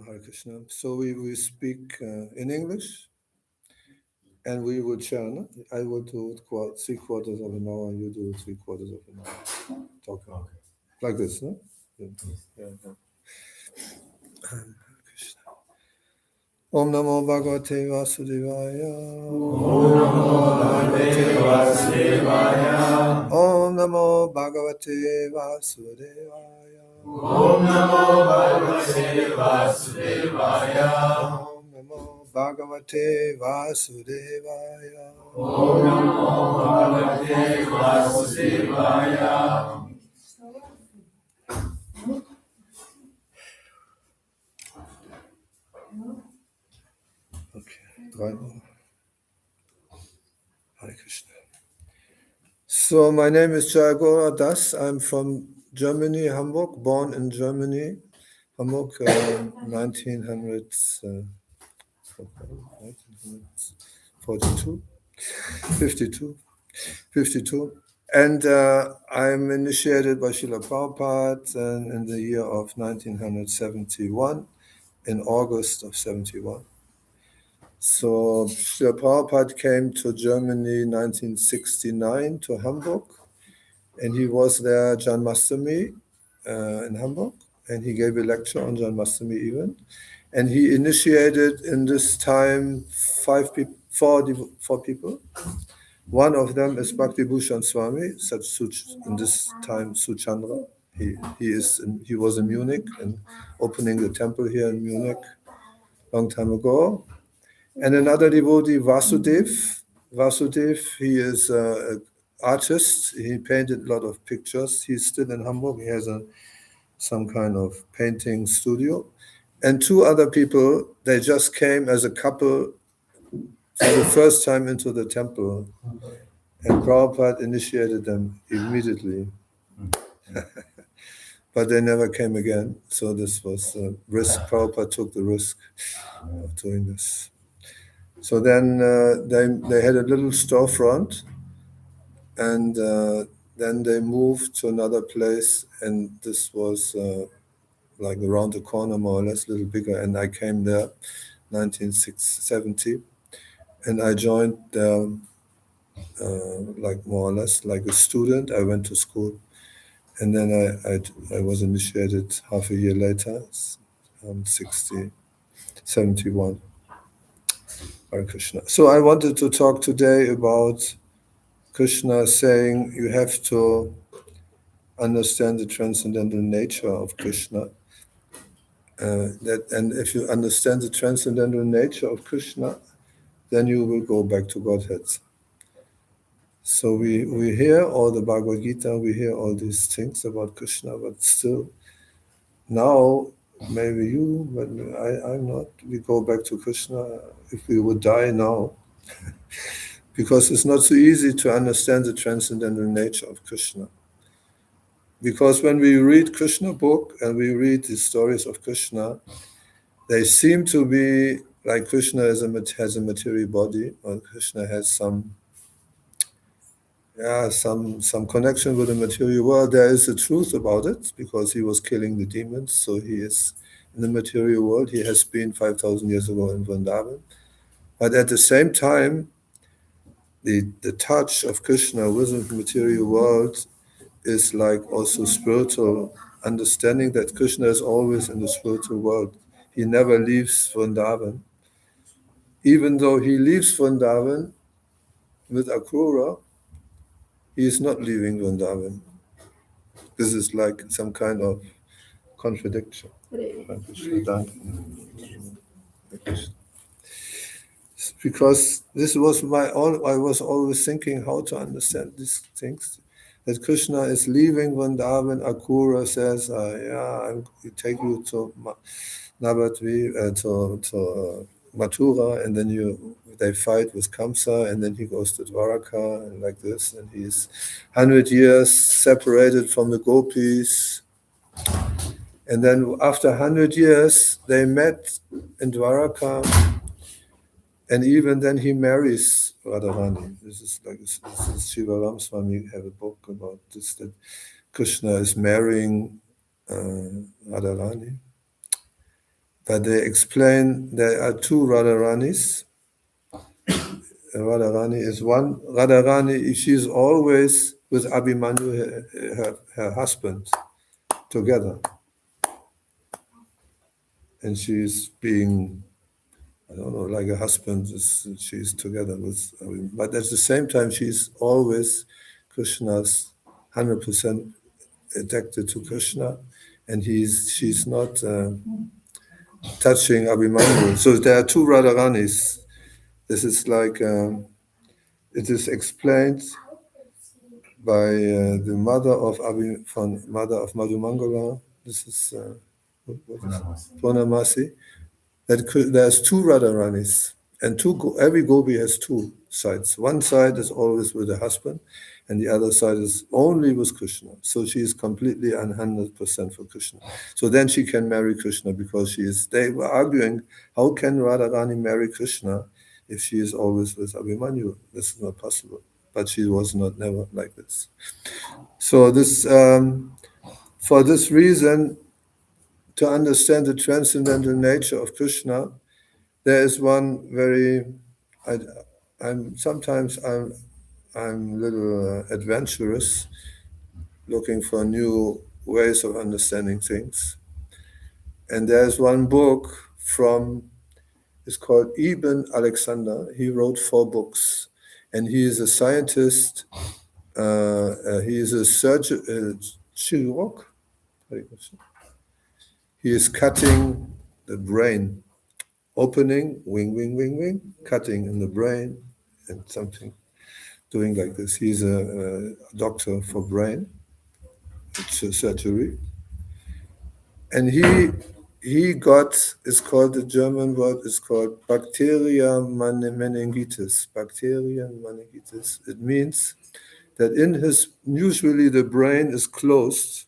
Hare Krishna. So we will speak in English, and we will share. No? I will do 3/4 of an hour, and you do 3/4 of an hour. Talking okay. Like this, no? Yeah. Hare Krishna. Om Namo Bhagavate Vasudevaya. Om Namo Bhagavate Vasudevaya. Om Namo Bhagavate Vasudevaya. Om Namo Bhagavate Vasudevaya. Om Namo Bhagavate Vasudevaya. Om Namo Bhagavate Vasudevaya. Okay, 3 more. Hare Krishna. So my name is JayaGaura Das. I'm from Germany, Hamburg, born in Germany, Hamburg, 1942, 52. And I'm initiated by Srila Prabhupada in the year of 1971, in August of 71. So Srila Prabhupada came to Germany 1969 to Hamburg, and he was there Janmashtami in Hamburg, and he gave a lecture on Janmashtami even. And he initiated in this time 4 people. One of them is Bhakti Swami, in this time Suchandra. He was in Munich and opening the temple here in Munich long time ago. And another devotee, Vasudev. Vasudev, he is an artist. He painted a lot of pictures. He's still in Hamburg. He has some kind of painting studio. And 2 other people, they just came as a couple for the first time into the temple. And Prabhupada initiated them immediately. But they never came again. So this was a risk. Prabhupada took the risk of doing this. So then they had a little storefront, and then they moved to another place, and this was like around the corner, more or less, a little bigger. And I came there 1970, and I joined there like more or less like a student. I went to school, and then I was initiated half a year later, 71. Hare Krishna. So I wanted to talk today about Krishna saying you have to understand the transcendental nature of Krishna. And if you understand the transcendental nature of Krishna, then you will go back to Godhead. So we hear all the Bhagavad Gita, we hear all these things about Krishna, but still now, maybe you, but I'm not. We go back to Krishna if we would die now. Because it's not so easy to understand the transcendental nature of Krishna. Because when we read Krishna book and we read the stories of Krishna, they seem to be like Krishna has a material body, or Krishna has some connection with the material world. There is a truth about it, because he was killing the demons, so he is in the material world. He has been 5,000 years ago in Vrindavan. But at the same time, the touch of Krishna within the material world is like also spiritual understanding that Krishna is always in the spiritual world. He never leaves Vrindavan. Even though he leaves Vrindavan with Akrura, he is not leaving Vrindavan. This is like some kind of contradiction. Because this was I was always thinking how to understand these things. That Krishna is leaving Vrindavan. Akrura says, I take you to Navadvip, to Mathura, and then they fight with Kamsa, and then he goes to Dwaraka, and like this, and he's 100 years separated from the gopis. And then after 100 years, they met in Dwaraka, and even then he marries Radharani. This is Shiva Ram Swami have a book about this, that Krishna is marrying Radharani. But they explain there are two Radharanis. Radharani is one. Radharani, she's always with Abhimanyu, her husband, together. And she's being, I don't know, like a husband, she's together with, but at the same time, she's always Krishna's 100% addicted to Krishna, and she's not touching Abhimanyu. So there are two Radharanis. This is like, it is explained by the mother of Madhumangala. This is Purnamasi. That there's two Radharanis, and every gopi has two sides. One side is always with the husband, and the other side is only with Krishna. So she is completely 100% for Krishna. So then she can marry Krishna, because they were arguing, how can Radharani marry Krishna if she is always with Abhimanyu? This is not possible. But she was never like this. So this, for this reason, to understand the transcendental nature of Krishna, there is one very, I'm a little adventurous, looking for new ways of understanding things. And there's one book it's called Ibn Alexander. He wrote 4 books, and he is a scientist. He is a surgeon, chirurg. He is cutting the brain, opening, wing, cutting in the brain, and something, doing like this. He's a doctor for brain surgery. And he got, it's called, the German word is called bacteria meningitis. Bacteria meningitis. It means that usually the brain is closed.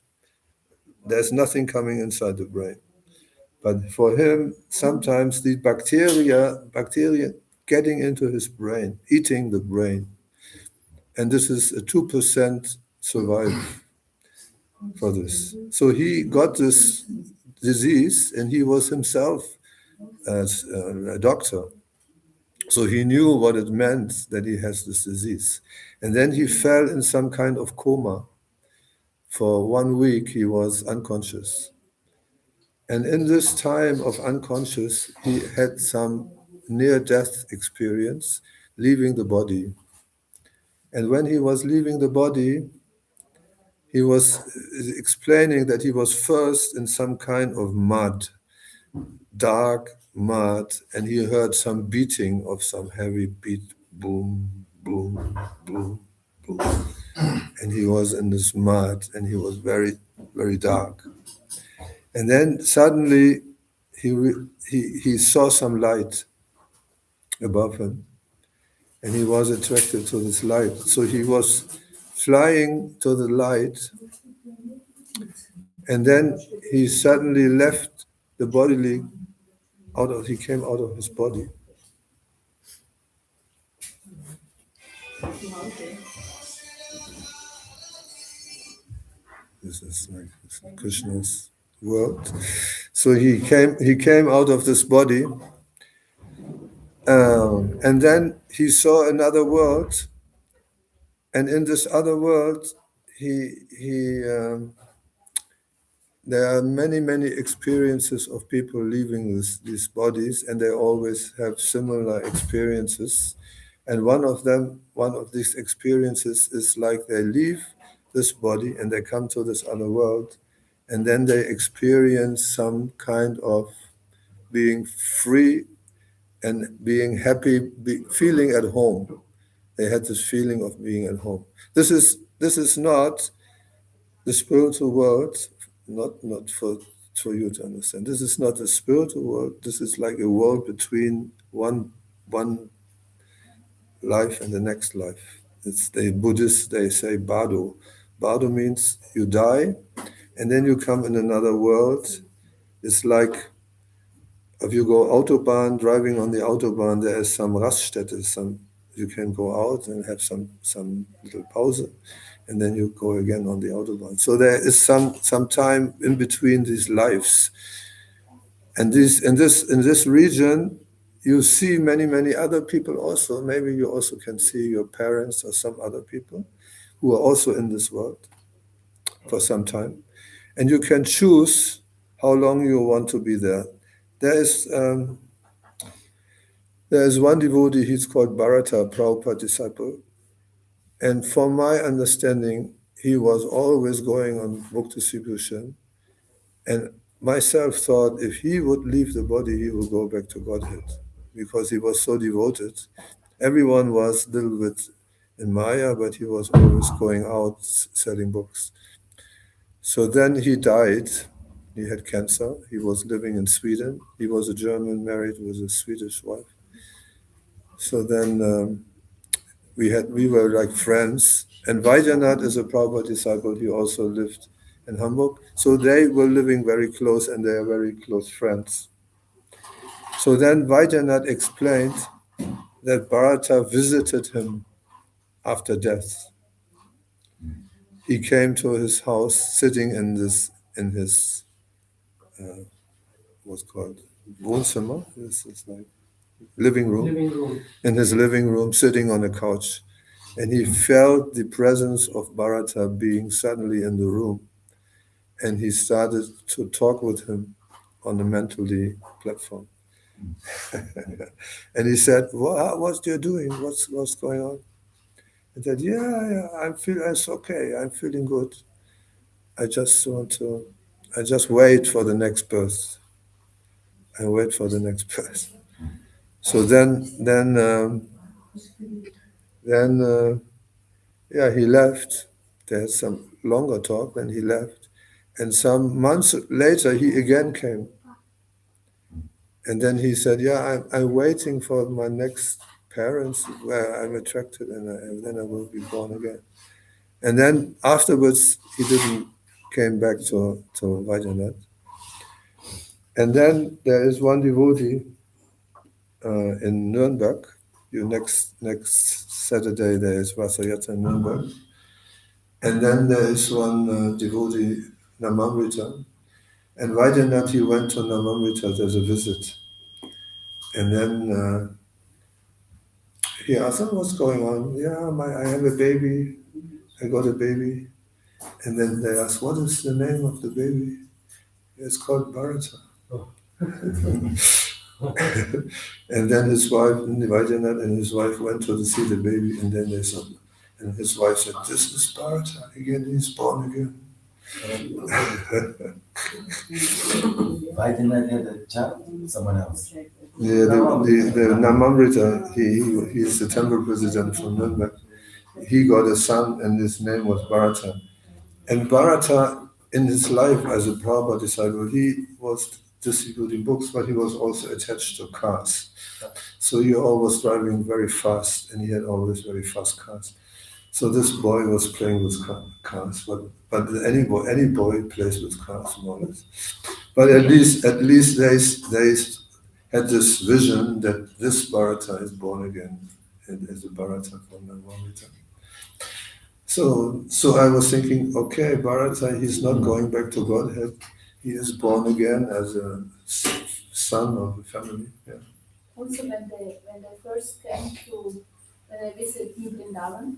There's nothing coming inside the brain. But for him, sometimes the bacteria getting into his brain, eating the brain. And this is a 2% survival for this. So he got this disease, and he was himself a doctor. So he knew what it meant that he has this disease. And then he fell in some kind of coma. For 1 week, he was unconscious. And in this time of unconscious, he had some near-death experience, leaving the body. And when he was leaving the body, he was explaining that he was first in some kind of mud, dark mud, and he heard some beating of some heavy beat, boom, boom, boom, boom. And he was in this mud, and he was very, very dark. And then suddenly he saw some light above him, and he was attracted to this light. So he was flying to the light, and then he suddenly left the bodily he came out of his body. This is like Krishna's world. So he came out of this body, and then he saw another world, and in this other world, there are many experiences of people leaving these bodies, and they always have similar experiences. And one of these experiences is like they leave this body and they come to this other world, and then they experience some kind of being free and being happy, feeling at home. They had this feeling of being at home. This is not the spiritual world, not for you to understand. This is not a spiritual world. This is like a world between one life and the next life. It's the Buddhists, they say bardo. Bardo means you die, and then you come in another world. It's like if you go Autobahn, driving on the Autobahn, there is some Raststätte, you can go out and have some little pause, and then you go again on the Autobahn. So there is some time in between these lives. And in this region, you see many other people also. Maybe you also can see your parents or some other people who are also in this world for some time. And you can choose how long you want to be there. There is one devotee, he's called Bharata, Prabhupada disciple. And from my understanding, he was always going on book distribution. And myself thought if he would leave the body, he would go back to Godhead because he was so devoted. Everyone was a little bit in Maya, but he was always going out selling books. So then he died. He had cancer. He was living in Sweden. He was a German married with a Swedish wife. So then we were like friends. And Vaidyanath is a Prabhupada disciple. He also lived in Hamburg. So they were living very close and they are very close friends. So then Vaidyanath explained that Bharata visited him after death. He came to his house, sitting in his what's called Wohnzimmer. This is like living room. In his living room, sitting on a couch. And he felt the presence of Bharata being suddenly in the room. And he started to talk with him on the mentally platform. And he said, what you doing? What's going on? I said, yeah, it's okay. I'm feeling good. I just wait for the next birth. I wait for the next birth. So then, he left. They had some longer talk, then he left. And some months later, he again came. And then he said, yeah, I'm waiting for my next parents where I'm attracted and then I will be born again. And then afterwards, he didn't came back to Vaidyanath. And then there is one devotee in Nuremberg. Next Saturday, there is Yatra in Nuremberg. And then there is one devotee, Namamrita. And Vaidyanath, he went to Namamrita as a visit. And then he asked him, what's going on? Yeah, I have a baby. I got a baby. And then they asked, what is the name of the baby? It's called Bharata. Oh. And then his wife, Vaidyanath, and his wife went to see the baby, and then they said, and his wife said, this is Bharata, again, he's born again. Vaidyanath had a child, someone else. Yeah, the Namamrita, he is the temple president from Nuremberg. He got a son, and his name was Bharata. And Bharata, in his life as a Prabhupada disciple, he was distributing books, but he was also attached to cars. So he always driving very fast, and he had always very fast cars. So this boy was playing with cars, but any boy plays with cars more or less. But at least they had this vision that this Bharata is born again as a Bharata from Namamrita. So I was thinking, okay, Bharata, he's not going back to Godhead. He is born again as a son of the family. Yeah. Also, when they first came when they visited New Vrindavan,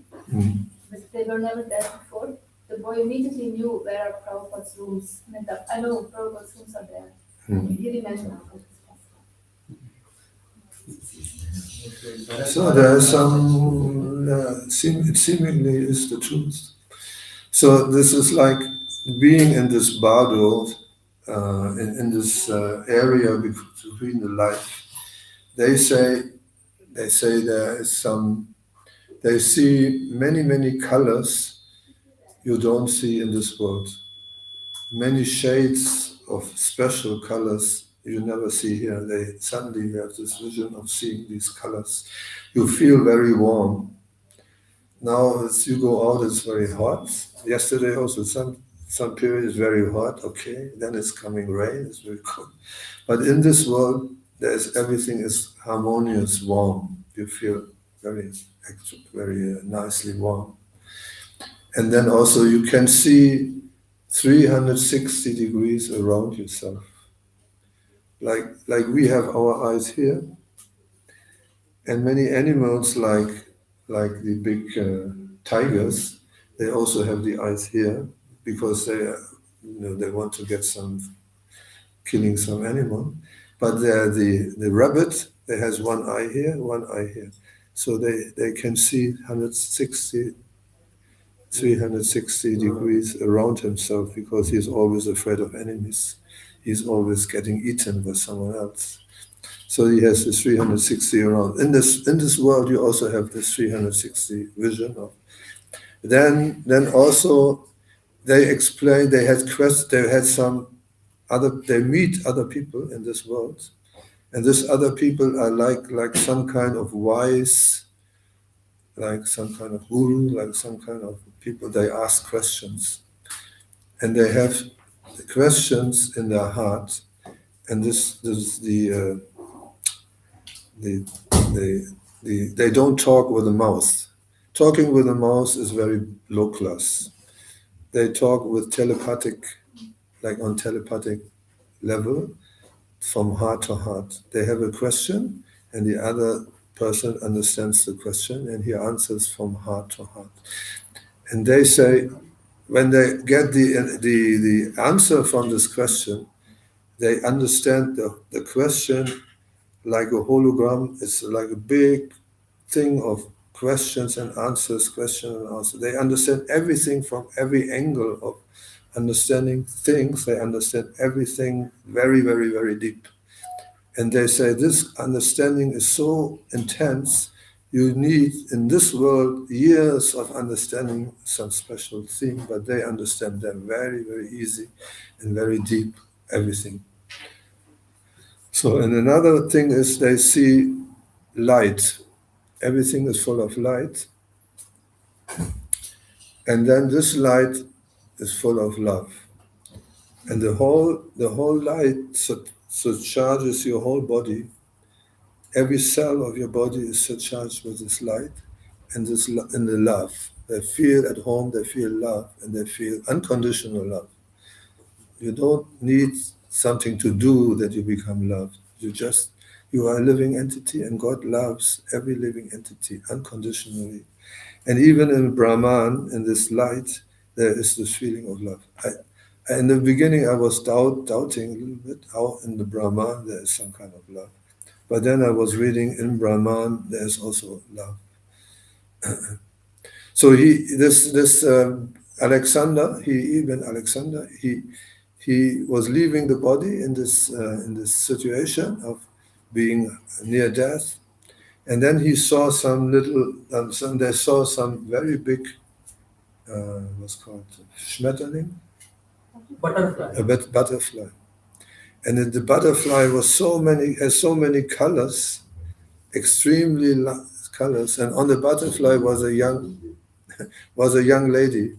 but they were never there before, the boy immediately knew where are Prabhupada's rooms. I know Prabhupada's rooms are there. He remembered. So there is some, it seemingly is the truth. So this is like being in this bardo, in this area between the life. They say there is they see many colors you don't see in this world. Many shades of special colors you never see here. They suddenly have this vision of seeing these colors. You feel very warm. Now as you go out, it's very hot. Yesterday also some period is very hot, okay, then it's coming rain, it's very cold. But in this world, everything is harmonious, warm. You feel very nicely warm. And then also you can see 360 degrees around yourself. Like we have our eyes here, and many animals like the big tigers, they also have the eyes here because they want to get killing some animal. But the rabbit, they has one eye here, one eye here. So they can see 360 degrees around himself because he's always afraid of enemies. He's always getting eaten by someone else. So he has this 360 around. In this world, you also have this 360 vision of. Then also they explain they meet other people in this world, and these other people are like some kind of wise, like some kind of guru, like some kind of people. They ask questions, and they have the questions in their heart, and they don't talk with the mouth. Talking with the mouth is very low class. They talk with telepathic level, from heart to heart. They have a question, and the other person understands the question, and he answers from heart to heart. And they say, when they get the answer from this question, they understand the question like a hologram. It's like a big thing of questions and answers, question and answer. They understand everything from every angle of understanding things. They understand everything very, very, very deep. And they say this understanding is so intense, you need in this world years of understanding some special thing, but they understand them very, very easy and very deep, everything. So, and another thing is they see light. Everything is full of light. And then this light is full of love. And the whole light surcharges your whole body. Every cell of your body is surcharged with this light and the love. They feel at home, they feel love, and they feel unconditional love. You don't need something to do that you become loved. You are a living entity, and God loves every living entity unconditionally. And even in Brahman, in this light, there is this feeling of love. In the beginning, I was doubting a little bit how in the Brahman there is some kind of love. But then I was reading in Brahman, there is also love. So Alexander, he was leaving the body in this situation of being near death, and then he saw they saw some very big, what's called Schmetterling, butterfly, and the butterfly has so many colors, extremely colors, and on the butterfly was a young lady,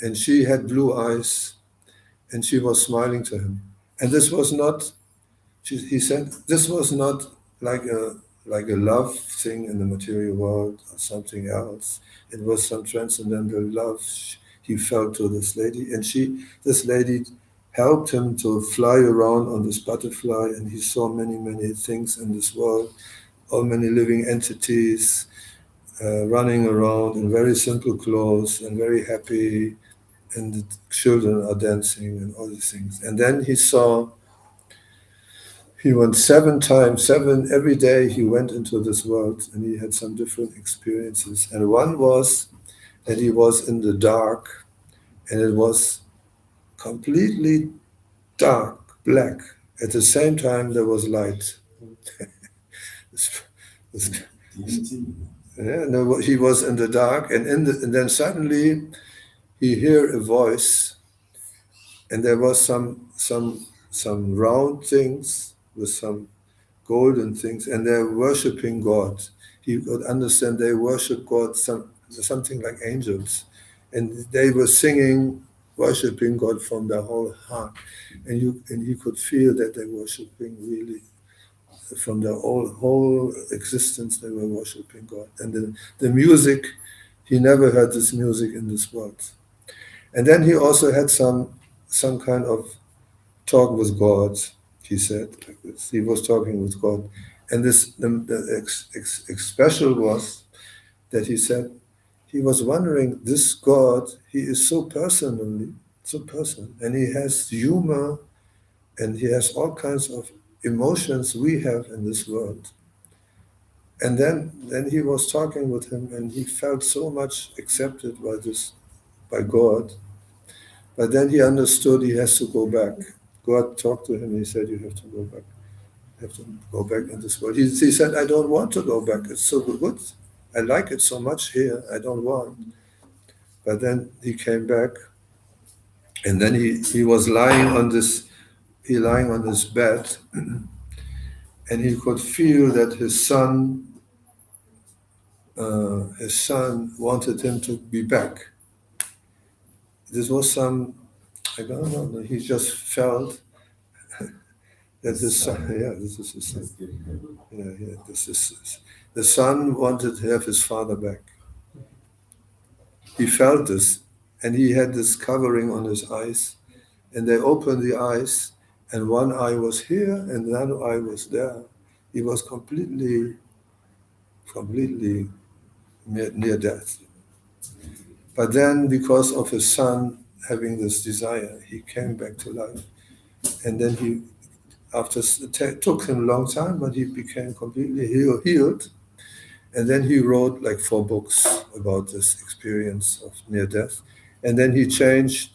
and she had blue eyes, and she was smiling to him. And this was not, he said, this was not like a love thing in the material world or something else. It was some transcendental love he felt to this lady, and this lady helped him to fly around on this butterfly, and he saw many, many things in this world, all many living entities running around in very simple clothes and very happy, and the children are dancing and all these things. And then he went 7 times, every day he went into this world, and he had some different experiences. And one was that he was in the dark, and it was completely dark, black. At the same time, there was light. He was in the dark, and then suddenly he heard a voice, and there was some round things with some golden things, and they're worshipping God. He could understand they worship God, something like angels, and they were singing worshiping God from their whole heart. And you could feel that they were worshiping really from their whole existence. They were worshiping God. And the music, he never heard this music in this world. And then he also had some kind of talk with God. He said like this. He was talking with God, and the special was that he said he was wondering, this God, he is so personal, and he has humor, and he has all kinds of emotions we have in this world. And then he was talking with him, and he felt so much accepted by God. But then he understood he has to go back. God talked to him. He said, "You have to go back. You have to go back in this world." He said, "I don't want to go back. It's so good. I like it so much here. I don't want." But then he came back, and then he was lying on this bed, and he could feel that his son wanted him to be back. This was I don't know. He just felt that his son, this is his son. This is the son wanted to have his father back. He felt this, and he had this covering on his eyes, and they opened the eyes, and one eye was here, and the other eye was there. He was completely near death. But then, because of his son having this desire, he came back to life, and then it took him a long time, but he became completely healed. And then he wrote like 4 books about this experience of near death. And then he changed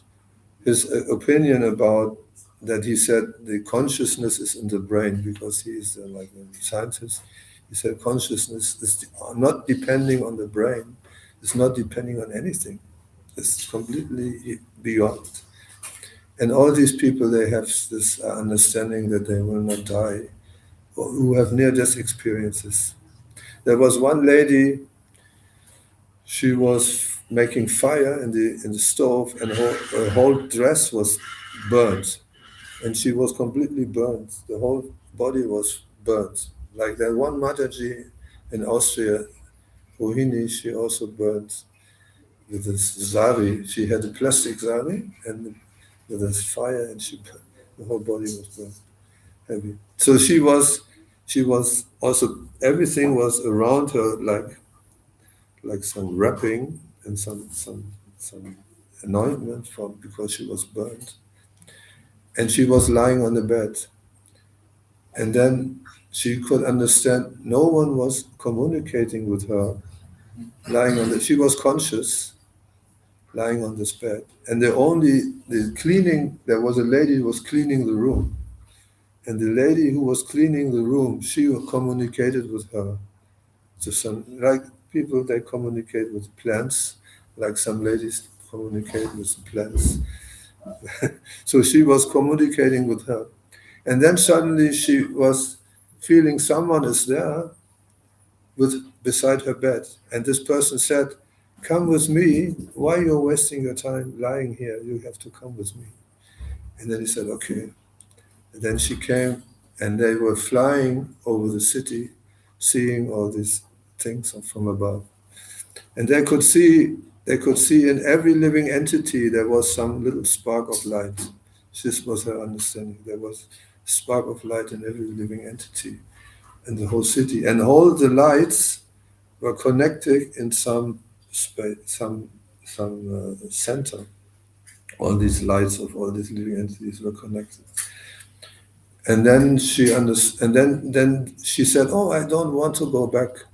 his opinion about that. He said the consciousness is in the brain, because he is like a scientist. He said consciousness is not depending on the brain. It's not depending on anything. It's completely beyond. And all these people, they have this understanding that they will not die, or who have near-death experiences. There was one lady, she was making fire in the stove, and her whole dress was burnt, and she was completely burnt. The whole body was burnt. Like that one Mataji in Austria, Rohini, she also burnt with this zari. She had a plastic zari, and with this fire, and the whole body was burnt, heavy. So she was also, everything was around her like some wrapping and some anointment because she was burnt. And she was lying on the bed. And then she could understand no one was communicating with her, she was conscious, lying on this bed. And there was a lady who was cleaning the room. And the lady who was cleaning the room, she communicated with her. So like people, they communicate with plants, like some ladies communicate with plants. So she was communicating with her. And then suddenly she was feeling someone is there beside her bed. And this person said, "Come with me. Why are you wasting your time lying here? You have to come with me." And then he said, "Okay." And then she came, and they were flying over the city, seeing all these things from above. And they could see in every living entity there was some little spark of light. This was her understanding. There was a spark of light in every living entity in the whole city. And all the lights were connected in some space, some center. All these lights of all these living entities were connected. And then she then she said, "Oh, I don't want to go back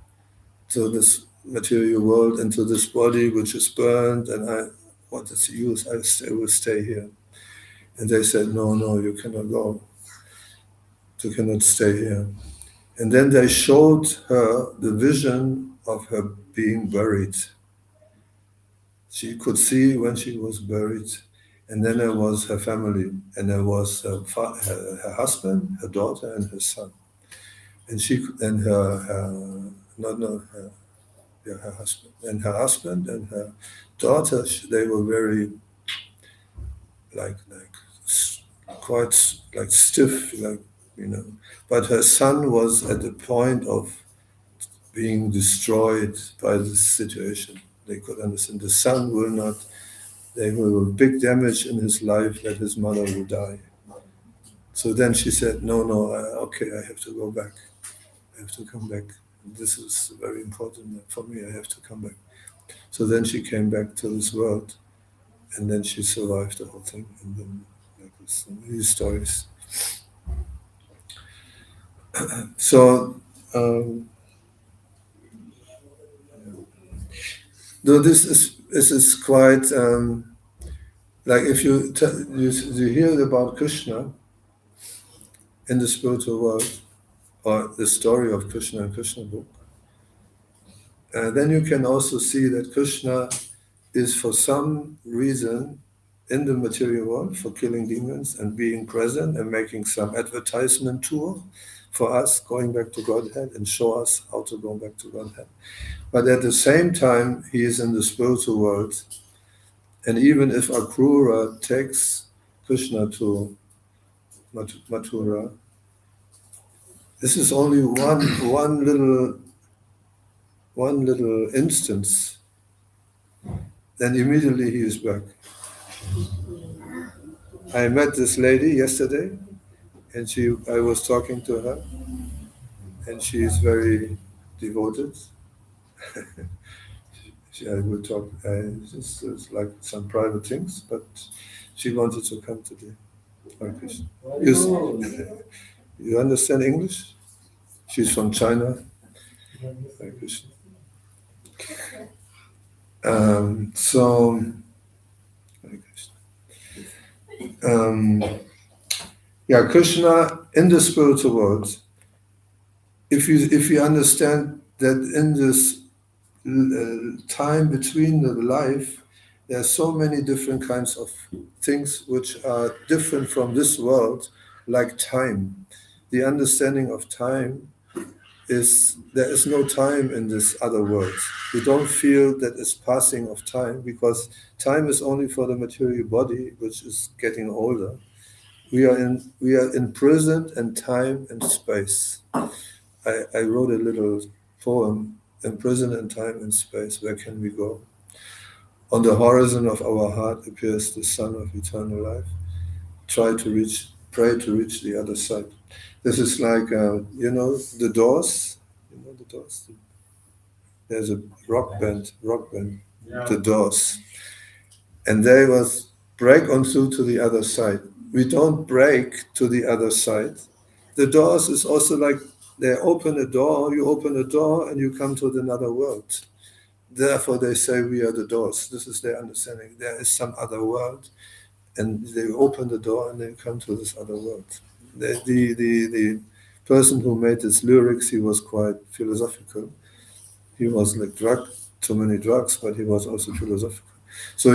to this material world and to this body which is burned, and what is the use? I will stay here." And they said, "No, you cannot go. You cannot stay here." And then they showed her the vision of her being buried. She could see when she was buried. And then there was her family, and there was her husband, her daughter, and her son, and her husband and her daughter. They were very quite like stiff, But her son was at the point of being destroyed by this situation. They could understand the son will not. There will be big damage in his life that his mother will die. So then she said, no, okay, I have to go back. I have to come back. This is very important for me. I have to come back. So then she came back to this world, and then she survived the whole thing. And then these stories. So, though this is quite like if you hear about Krishna in the spiritual world, or the story of Krishna in Krishna book, then you can also see that Krishna is for some reason in the material world for killing demons and being present and making some advertisement tour for us going back to Godhead and show us how to go back to Godhead. But at the same time, he is in the spiritual world. And even if Akrura takes Krishna to Mathura, this is only one little instance. Then immediately he is back. I met this lady yesterday, and I was talking to her, and she is very devoted. I will talk. It's like some private things, but she wanted to come today. You understand English? She's from China. Krishna in the spiritual world. If you understand that in this time between the life, there are so many different kinds of things which are different from this world, like time. The understanding of time is there is no time in this other world. You don't feel that it's passing of time because time is only for the material body, which is getting older. We are imprisoned in time and space. I wrote a little poem, Imprisoned in Time and Space, where can we go? On the horizon of our heart appears the sun of eternal life. Pray to reach the other side. This is like, the Doors. You know the Doors? There's a rock band, yeah. The Doors. And they was break on through to the other side. We don't break to the other side. The Doors is also like, they open a door, you open a door and you come to another world. Therefore they say we are the Doors. This is their understanding. There is some other world and they open the door and they come to this other world. The person who made this lyrics, he was quite philosophical. He was like too many drugs, but he was also philosophical. So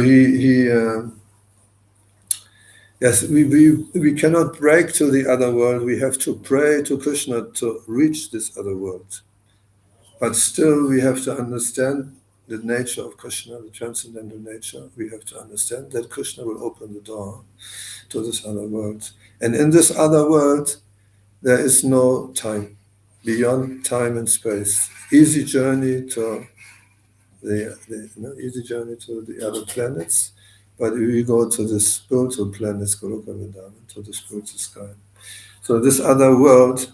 yes, we cannot break to the other world. We have to pray to Krishna to reach this other world. But still, we have to understand the nature of Krishna, the transcendental nature. We have to understand that Krishna will open the door to this other world. And in this other world, there is no time, beyond time and space. Easy journey to the other planets. But we go to the spiritual planets, Goloka Vrindavan, to the spiritual sky. So this other world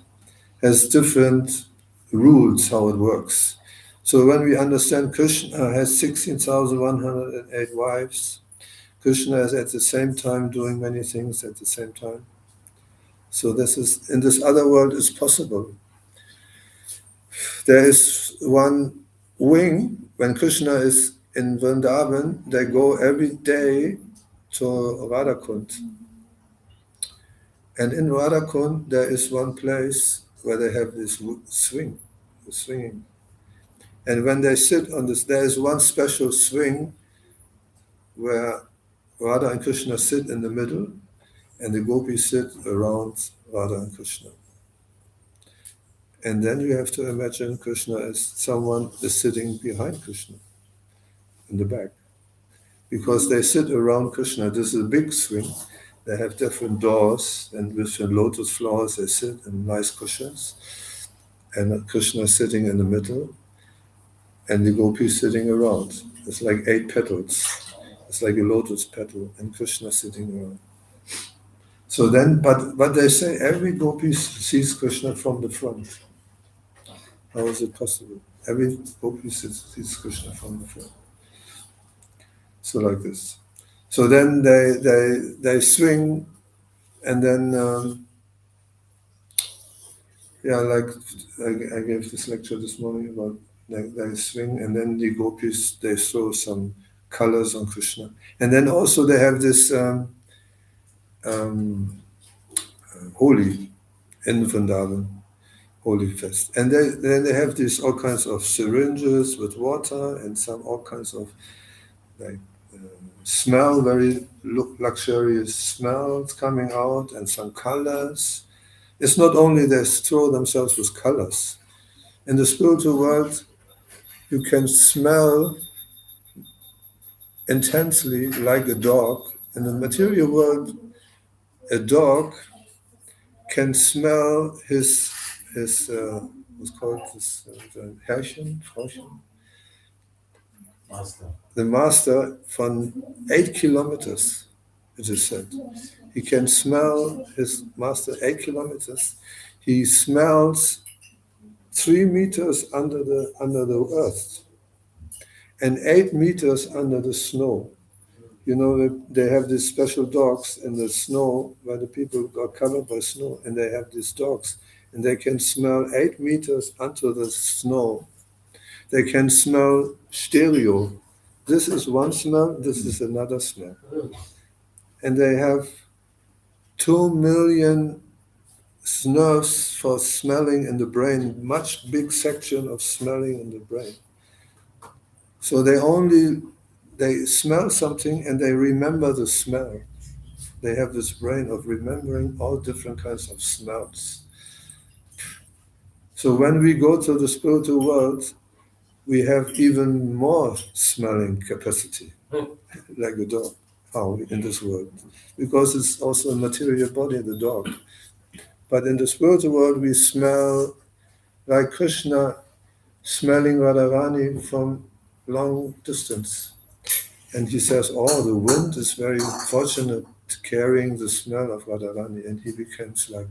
has different rules how it works. So when we understand Krishna has 16,108 wives, Krishna is at the same time doing many things at the same time. So this is in this other world is possible. There is one wing when Krishna is in Vrindavan, they go every day to Radhakund. And in Radhakund, there is one place where they have this swinging. And when they sit on this, there is one special swing where Radha and Krishna sit in the middle, and the gopis sit around Radha and Krishna. And then you have to imagine Krishna as someone is sitting behind Krishna in the back. because they sit around Krishna. This is a big swing. They have different doors, and with the lotus flowers they sit in nice cushions. And Krishna is sitting in the middle, and the gopis sitting around. It's like 8 petals. It's like a lotus petal, and Krishna sitting around. So then, but they say every gopi sees Krishna from the front. How is it possible? Every gopi sees Krishna from the front. So like this. So then they swing, and then like I gave this lecture this morning about they swing, and then the gopis they throw some colors on Krishna, and then also they have this holy in Vrindavan, holy fest, and then they have these all kinds of syringes with water and some all kinds of like smell, very luxurious smells coming out, and some colors. It's not only they throw themselves with colors. In the spiritual world, you can smell intensely like a dog. In the material world, a dog can smell his what's called this the Herrchen, the master from 8 kilometers. It is said he can smell his master 8 kilometers. He smells 3 meters under the earth and 8 meters under the snow. You know, they have these special dogs in the snow where the people are covered by snow, and they have these dogs, and they can smell 8 meters under the snow. They can smell stereo. This is one smell, this is another smell. And they have 2 million nerves for smelling in the brain, much big section of smelling in the brain. So they smell something and they remember the smell. They have this brain of remembering all different kinds of smells. So when we go to the spiritual world, we have even more smelling capacity, like a dog, how in this world. Because it's also a material body, the dog. But in the spiritual world, we smell like Krishna smelling Radharani from long distance. And he says, oh, the wind is very fortunate carrying the smell of Radharani. And he becomes like,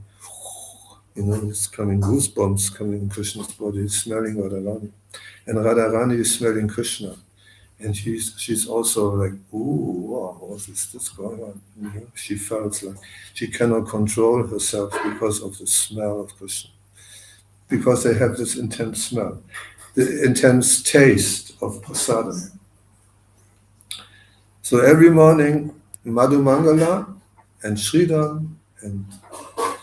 it's coming goosebumps coming in Krishna's body, smelling Radharani. And Radharani is smelling Krishna. And she's also like, ooh, wow, what is this going on? She felt like she cannot control herself because of the smell of Krishna. Because they have this intense smell, the intense taste of prasadam. So every morning, Madhu Mangala and Sridham and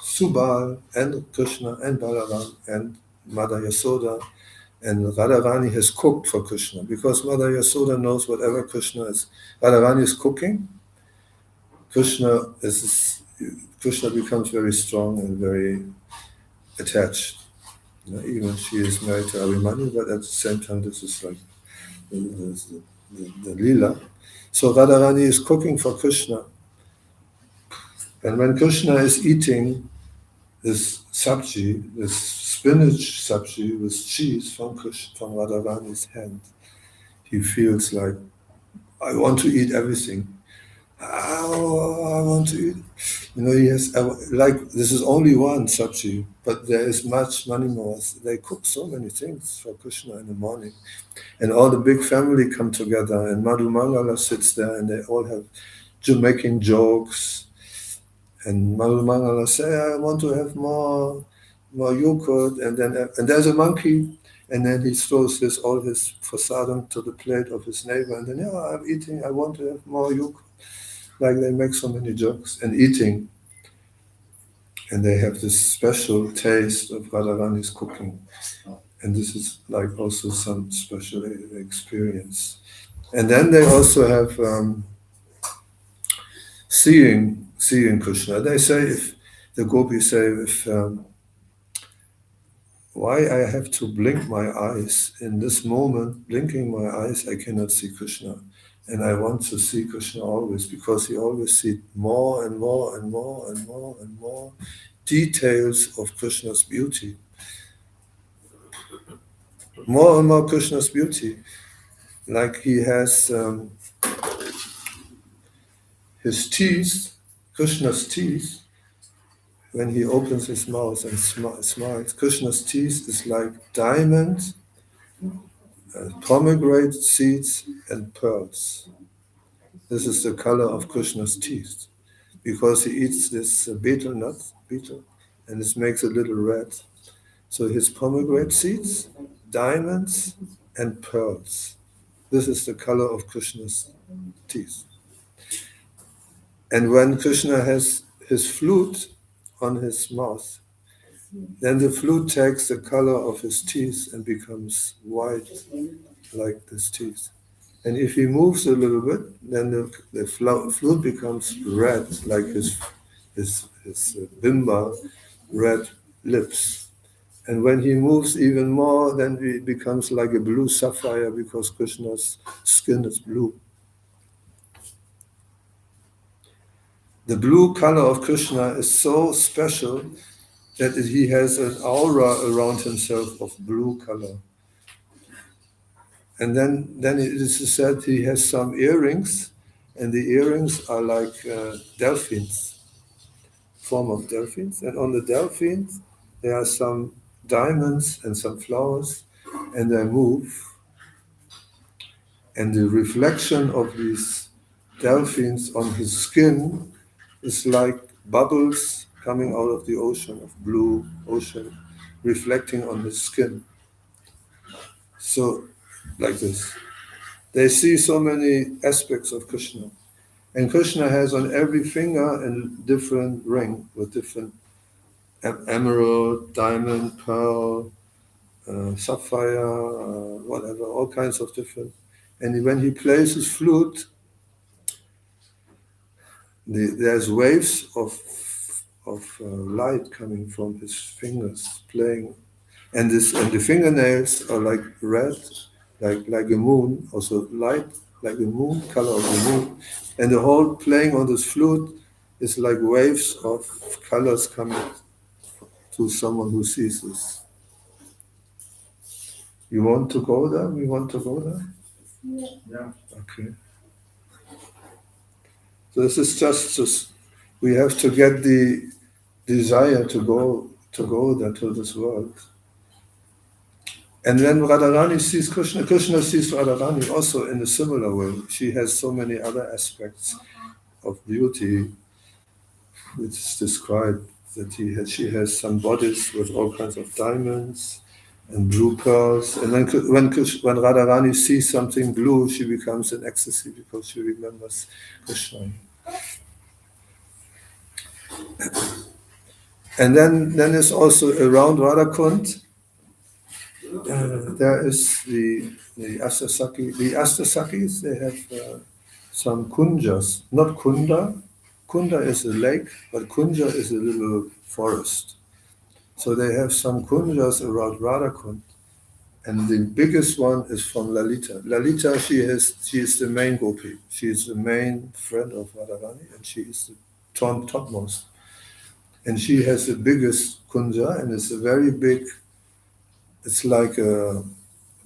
Subal and Krishna and Balaram and Mother Yasoda and Radharani has cooked for Krishna, because Mother Yasoda knows whatever Radharani is cooking, Krishna becomes very strong and very attached. Even she is married to Abhimanyu, but at the same time this is like the Leela. So Radharani is cooking for Krishna. And when Krishna is eating this sabji, this spinach sabji with cheese from Radharani's hand, he feels like, I want to eat everything. Oh, I want to eat. Yes, this is only one sabji, but there is many more. They cook so many things for Krishna in the morning. And all the big family come together, and Madhu Mangala sits there, and they all have making jokes. And Madhu Mangala say, I want to have more yogurt, and there's a monkey, and then he throws all his prasadam to the plate of his neighbor, and then, I'm eating, I want to have more yogurt. Like they make so many jokes and eating. And they have this special taste of Radharani's cooking. And this is like also some special experience. And then they also have seeing Krishna. They say, if the gopis say, why I have to blink my eyes in this moment, blinking my eyes, I cannot see Krishna. And I want to see Krishna always, because he always sees more and more and more and more and more details of Krishna's beauty. More and more Krishna's beauty. Like he has his teeth, Krishna's teeth, when he opens his mouth and smiles, Krishna's teeth is like diamond, pomegranate seeds and pearls. This is the color of Krishna's teeth, because he eats this betel nut, and this makes it a little red. So his pomegranate seeds, diamonds, and pearls. This is the color of Krishna's teeth. And when Krishna has his flute on his mouth, then the flute takes the color of his teeth and becomes white like his teeth. And if he moves a little bit, then the flute becomes red like his bimba, red lips. And when he moves even more, then it becomes like a blue sapphire, because Krishna's skin is blue. The blue color of Krishna is so special that he has an aura around himself of blue color. And then it is said he has some earrings, and the earrings are like delphins, form of delphins. And on the delphins, there are some diamonds and some flowers, and they move. And the reflection of these delphins on his skin is like bubbles coming out of the ocean, of blue ocean, reflecting on his skin. So, like this. They see so many aspects of Krishna. And Krishna has on every finger a different ring with different emerald, diamond, pearl, sapphire, whatever, all kinds of different. And when he plays his flute, there's waves of light coming from his fingers playing, and the fingernails are like red, like a moon, also light like the moon, color of the moon, and the whole playing on this flute is like waves of colors coming to someone who sees this. You want to go there? We want to go there? Yeah. Okay. So this is just we have to get the desire to go there to this world. And when Radharani sees Krishna, Krishna sees Radharani also in a similar way. She has so many other aspects of beauty, which is described that she has some bodies with all kinds of diamonds and blue pearls. And then when Radharani sees something blue, she becomes in ecstasy because she remembers Krishna. And then there's also around Radhakund, there is the Astasaki. The Astasakis, they have some kunjas, not kunda. Kunda is a lake, but kunja is a little forest. So they have some kunjas around Radhakund. And the biggest one is from Lalita. Lalita, she is the main gopi. She is the main friend of Radharani, and she is the topmost. And she has the biggest kunja, and it's a very big, it's like a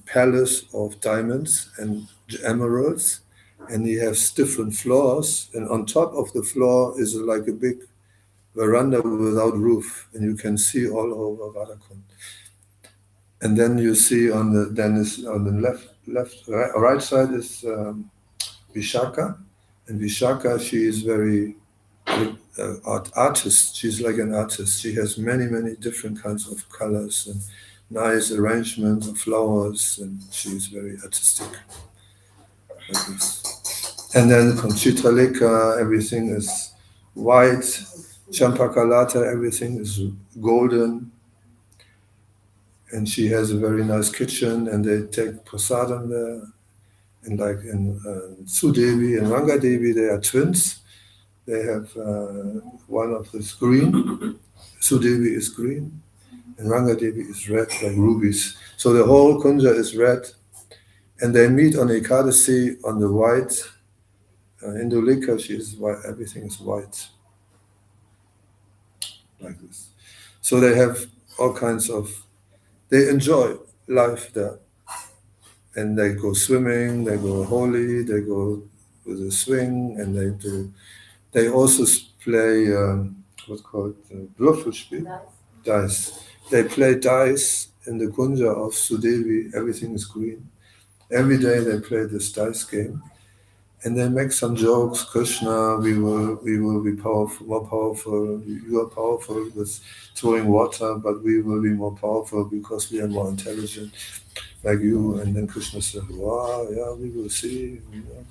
palace of diamonds and emeralds, and he has different floors, and on top of the floor is like a big veranda without roof, and you can see all over Radhakund. And then you see on the right side is Vishaka, and Vishaka, she is very artist. She's like an artist. She has many different kinds of colors and nice arrangements of flowers, and she's very artistic. Like this. And then from Chitraleka, everything is white. Champakalata, everything is golden. And she has a very nice kitchen, and they take prasadam there. And like in Sudevi and Rangadevi, they are twins. They have one of this green. Sudevi is green, and Rangadevi is red, like rubies. So the whole kunja is red, And they meet on Ekadasi on the white. Indulika, she is white, everything is white. Like this. So they have all kinds of, they enjoy life there. And they go swimming, they go holy, they go with a swing, and they also play, what's called, Würfelspiel? Dice. They play dice in the kunja of Sudevi, everything is green. Every day they play this dice game. And they make some jokes, Krishna, we will be powerful, more powerful. You are powerful with throwing water, but we will be more powerful because we are more intelligent, like you. And then Krishna said, wow, yeah, we will see. You know.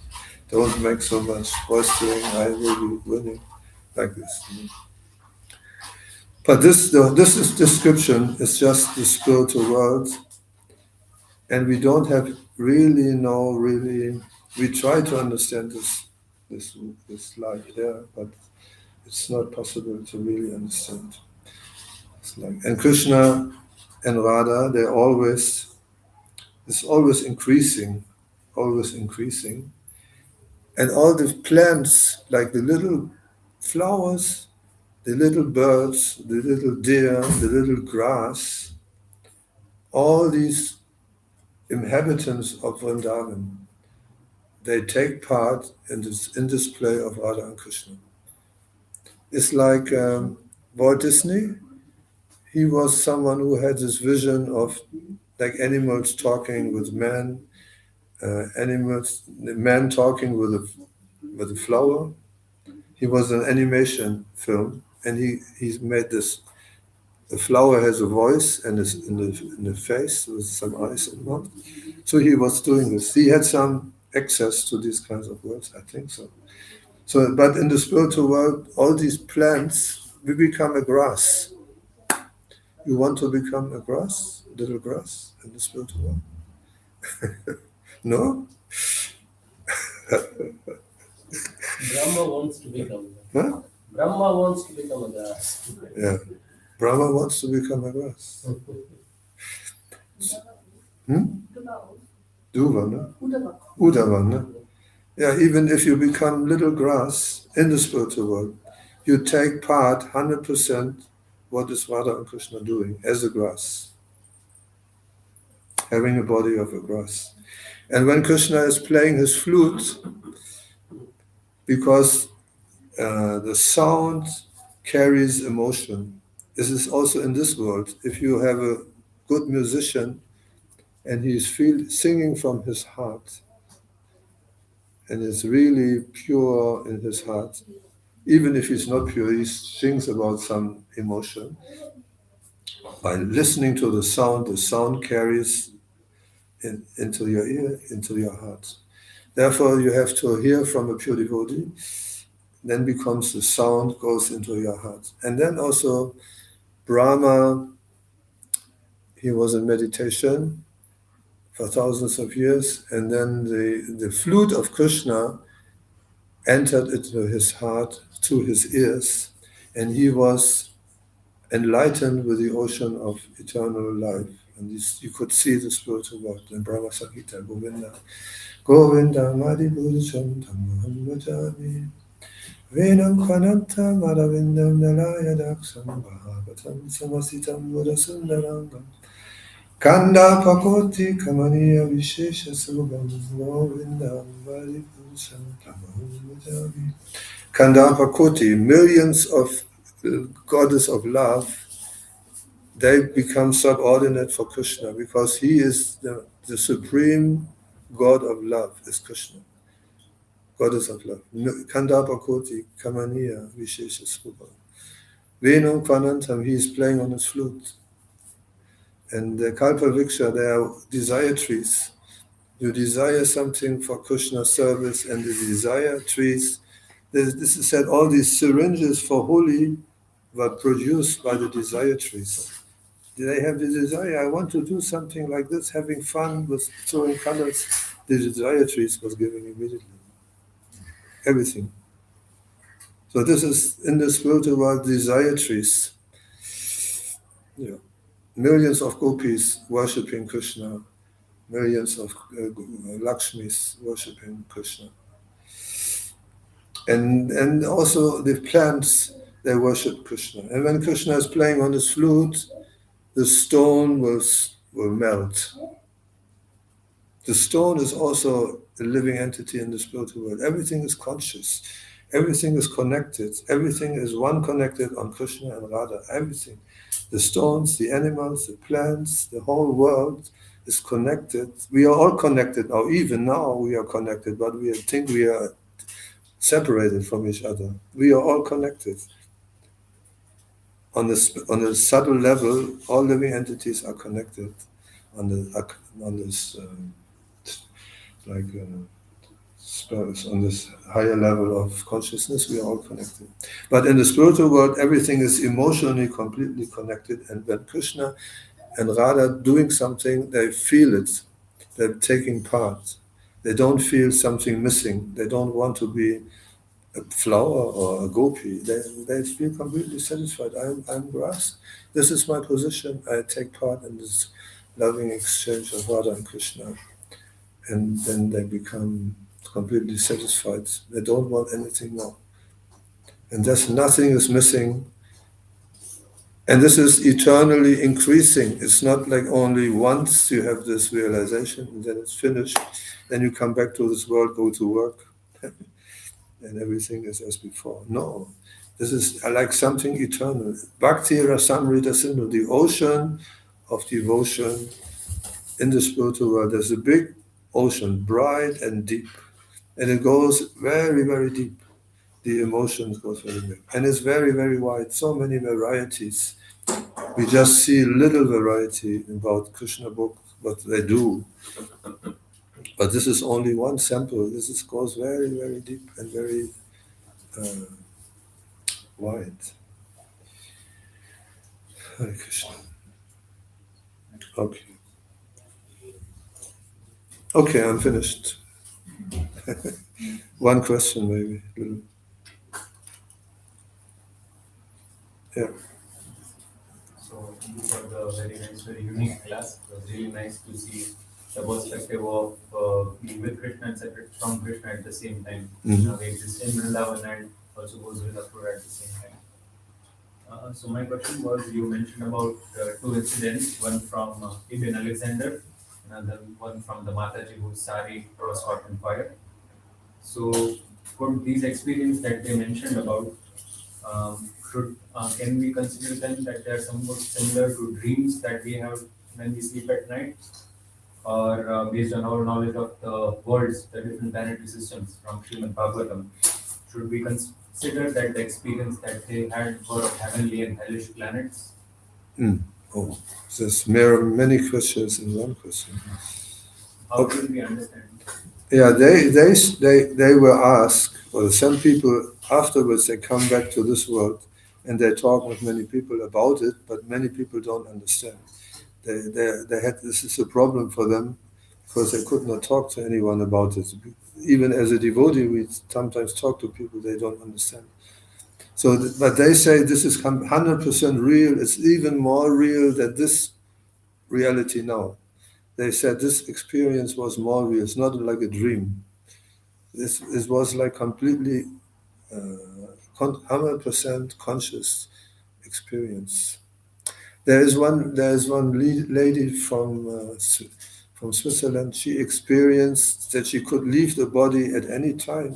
Don't make so much boastering, I will be winning, like this. You know. But this description is just the spiritual world, and we don't have we try to understand this life there, but it's not possible to really understand. And Krishna and Radha, it's always increasing. And all the plants, like the little flowers, the little birds, the little deer, the little grass, all these inhabitants of Vrindavan, they take part in this display of Radha and Krishna. It's like Walt Disney. He was someone who had this vision of like animals talking with man, man talking with a flower. He was an animation film, and he made this. The flower has a voice and is in the face with some eyes and mouth. So he was doing this. He had some access to these kinds of words, I think so. So, but in the spiritual world, all these plants, we become a grass. You want to become a grass, a little grass in the spiritual world? No? Brahma wants to become. Huh? Brahma wants to become a grass. Yeah. Brahma wants to become a grass. Duva, no? Udava, no? Yeah, even if you become little grass in the spiritual world, you take part 100% what is Radha and Krishna doing as a grass, having a body of a grass. And when Krishna is playing his flute, because the sound carries emotion. This is also in this world. If you have a good musician and he's singing from his heart, and is really pure in his heart, even if he's not pure, he sings about some emotion. By listening to the sound carries into your ear, into your heart. Therefore, you have to hear from a pure devotee, then becomes the sound, goes into your heart. And then also, Brahma, he was in meditation for thousands of years, and then the flute of Krishna entered into his heart through his ears, and he was enlightened with the ocean of eternal life. And you could see the spiritual world in Brahma Samhita, Govinda. Govinda Madi Buddham Tamaham Vajami Venam Kvananta Madhavindam Nalaya Daksam Bhagavatam Samasitam Buddha Sundarangam Kanda Pakoti Kamaniya Vishesha Subham Govinda Madi Buddham Tamaham Vajami. Kanda Pakoti, millions of goddess of love, they become subordinate for Krishna because he is the supreme God of love, is Krishna, goddess of love. Kanda Pakoti Kamaniya Vishesha Subham. Venu Kvanantam, he is playing on his flute. And the Kalpa Vriksha, they are desire trees. You desire something for Krishna's service, and the desire trees, this is said, all these syringes for holy were produced by the desire trees. They have the desire, I want to do something like this, having fun with throwing colors. The desire trees was giving immediately. Everything. So this is in the spiritual world, desire trees. Yeah. Millions of gopis worshipping Krishna, millions of Lakshmis worshipping Krishna. And also the plants, they worship Krishna. And when Krishna is playing on his flute, the stone will melt. The stone is also a living entity in the spiritual world. Everything is conscious. Everything is connected. Everything is one connected on Krishna and Radha. Everything. The stones, the animals, the plants, the whole world is connected. We are all connected now. Even now we are connected, but we think we are separated from each other. We are all connected. On a subtle level, all living entities are connected. On this on this higher level of consciousness, we are all connected. But in the spiritual world, everything is emotionally completely connected. And when Krishna and Radha doing something, they feel it. They're taking part. They don't feel something missing. They don't want to be a flower or a gopi. They feel completely satisfied. I'm grass. This is my position. I take part in this loving exchange of Radha and Krishna. And then they become completely satisfied. They don't want anything more. And thus nothing is missing. And this is eternally increasing. It's not like only once you have this realization and then it's finished. Then you come back to this world, go to work, and everything is as before. No, this is like something eternal. Bhakti Rasamrita Sindhu, the ocean of devotion in the spiritual world. There's a big ocean, bright and deep. And it goes very, very deep. The emotions goes very deep. And it's very, very wide. So many varieties. We just see little variety about Krishna book, what they do. But this is only one sample. This goes very, very deep and very wide. Hare Krishna. Okay. Okay, I'm finished. One question maybe. Yeah. So thank you for the very nice, very unique class. It was really nice to see the perspective of being with Krishna and separate from Krishna at the same time. We exist in Vrindavan and also goes with Akrura at the same time. So my question was, you mentioned about two incidents, one from Ibn Alexander, another one from the Mataji whose sari was caught on fire. So could these experiences that they mentioned about, can we consider them that they are somewhat similar to dreams that we have when we sleep at night? Or based on our knowledge of the worlds, the different planetary systems from Srimad Bhagavatam, should we consider that the experience that they had were of heavenly and hellish planets? Oh, there's many questions in one question. How should we understand? Yeah, they were asked, or some people afterwards they come back to this world and they talk with many people about it, but many people don't understand. They had this is a problem for them because they could not talk to anyone about it. Even as a devotee, we sometimes talk to people they don't understand. So, but they say this is 100% real. It's even more real than this reality now. They said this experience was more real. It's not like a dream. This was like completely 100% conscious experience. There is one lady from Switzerland. She experienced that she could leave the body at any time.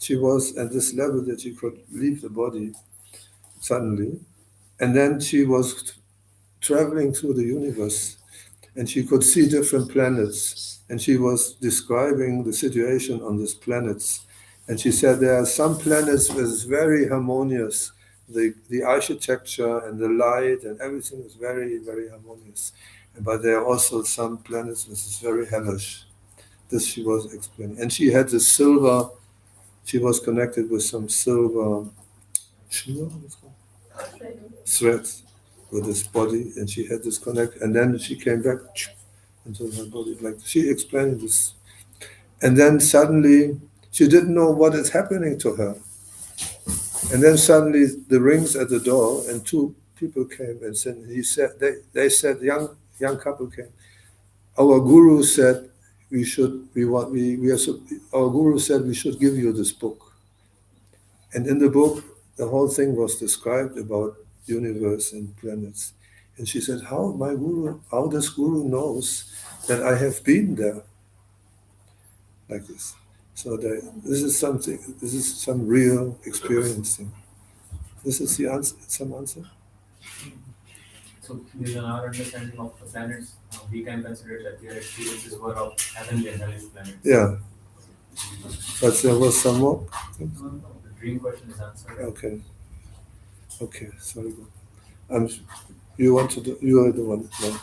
She was at this level that she could leave the body suddenly, and then she was traveling through the universe, and she could see different planets, and she was describing the situation on these planets, and she said there are some planets that is very harmonious. The architecture and the light and everything is very, very harmonious. But there are also some planets which is very hellish. This she was explaining. And she had the silver, she was connected with some silver thread with this body, and she had this connect, and then she came back into her body. Like she explained this. And then suddenly she didn't know what is happening to her. And then suddenly the rings at the door, and two people came and said, they said, young couple came. our guru said our guru said we should give you this book. And in the book, the whole thing was described about universe and planets. And she said, how this guru knows that I have been there? Like this. So this is some real experiencing. This is the answer, some answer? So, in our understanding of the planets, we can consider that their experiences were of heavenly and hellish planets. Yeah. But there was some more? The dream question is answered. Okay, sorry. You are the one. No.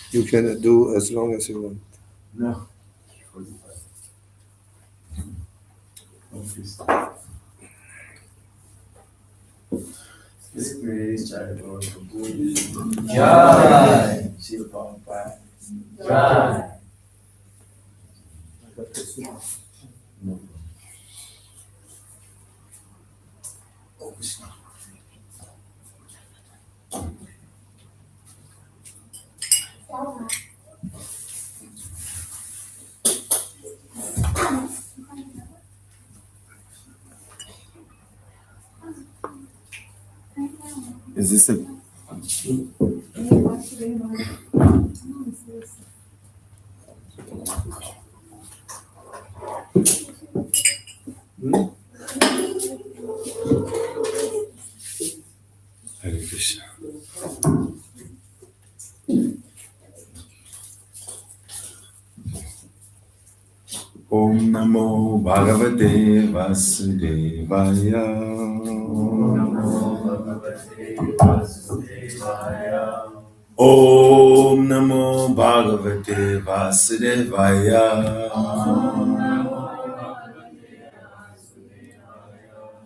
You can do as long as you want. No. 45. This grace, JayaGaura Prabhu. Jai. Shila Prabhupada. Jai. No. Oh, Krishna. Is this a Hare Krishna? Om Namo Bhagavate Vasudevaya. Om Namo Bhagavate Vasudevaya.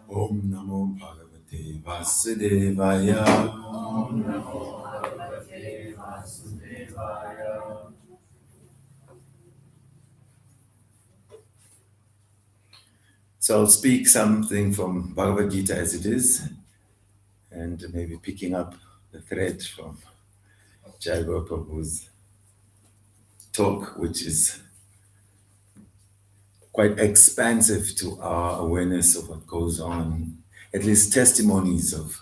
Om Namo Bhagavate Vasudevaya. So I'll speak something from Bhagavad Gita as it is, and maybe picking up the thread from JayaGaura Prabhu's talk, which is quite expansive to our awareness of what goes on, at least testimonies of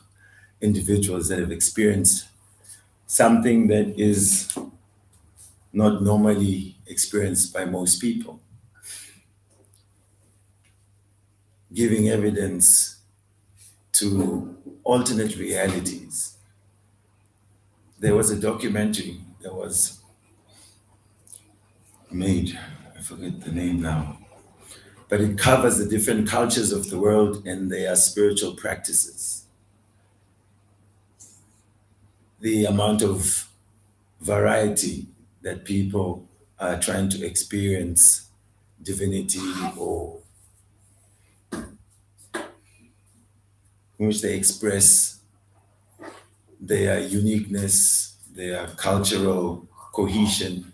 individuals that have experienced something that is not normally experienced by most people, giving evidence to alternate realities. There was a documentary that was made, I forget the name now, but it covers the different cultures of the world and their spiritual practices. The amount of variety that people are trying to experience divinity, or in which they express their uniqueness, their cultural cohesion,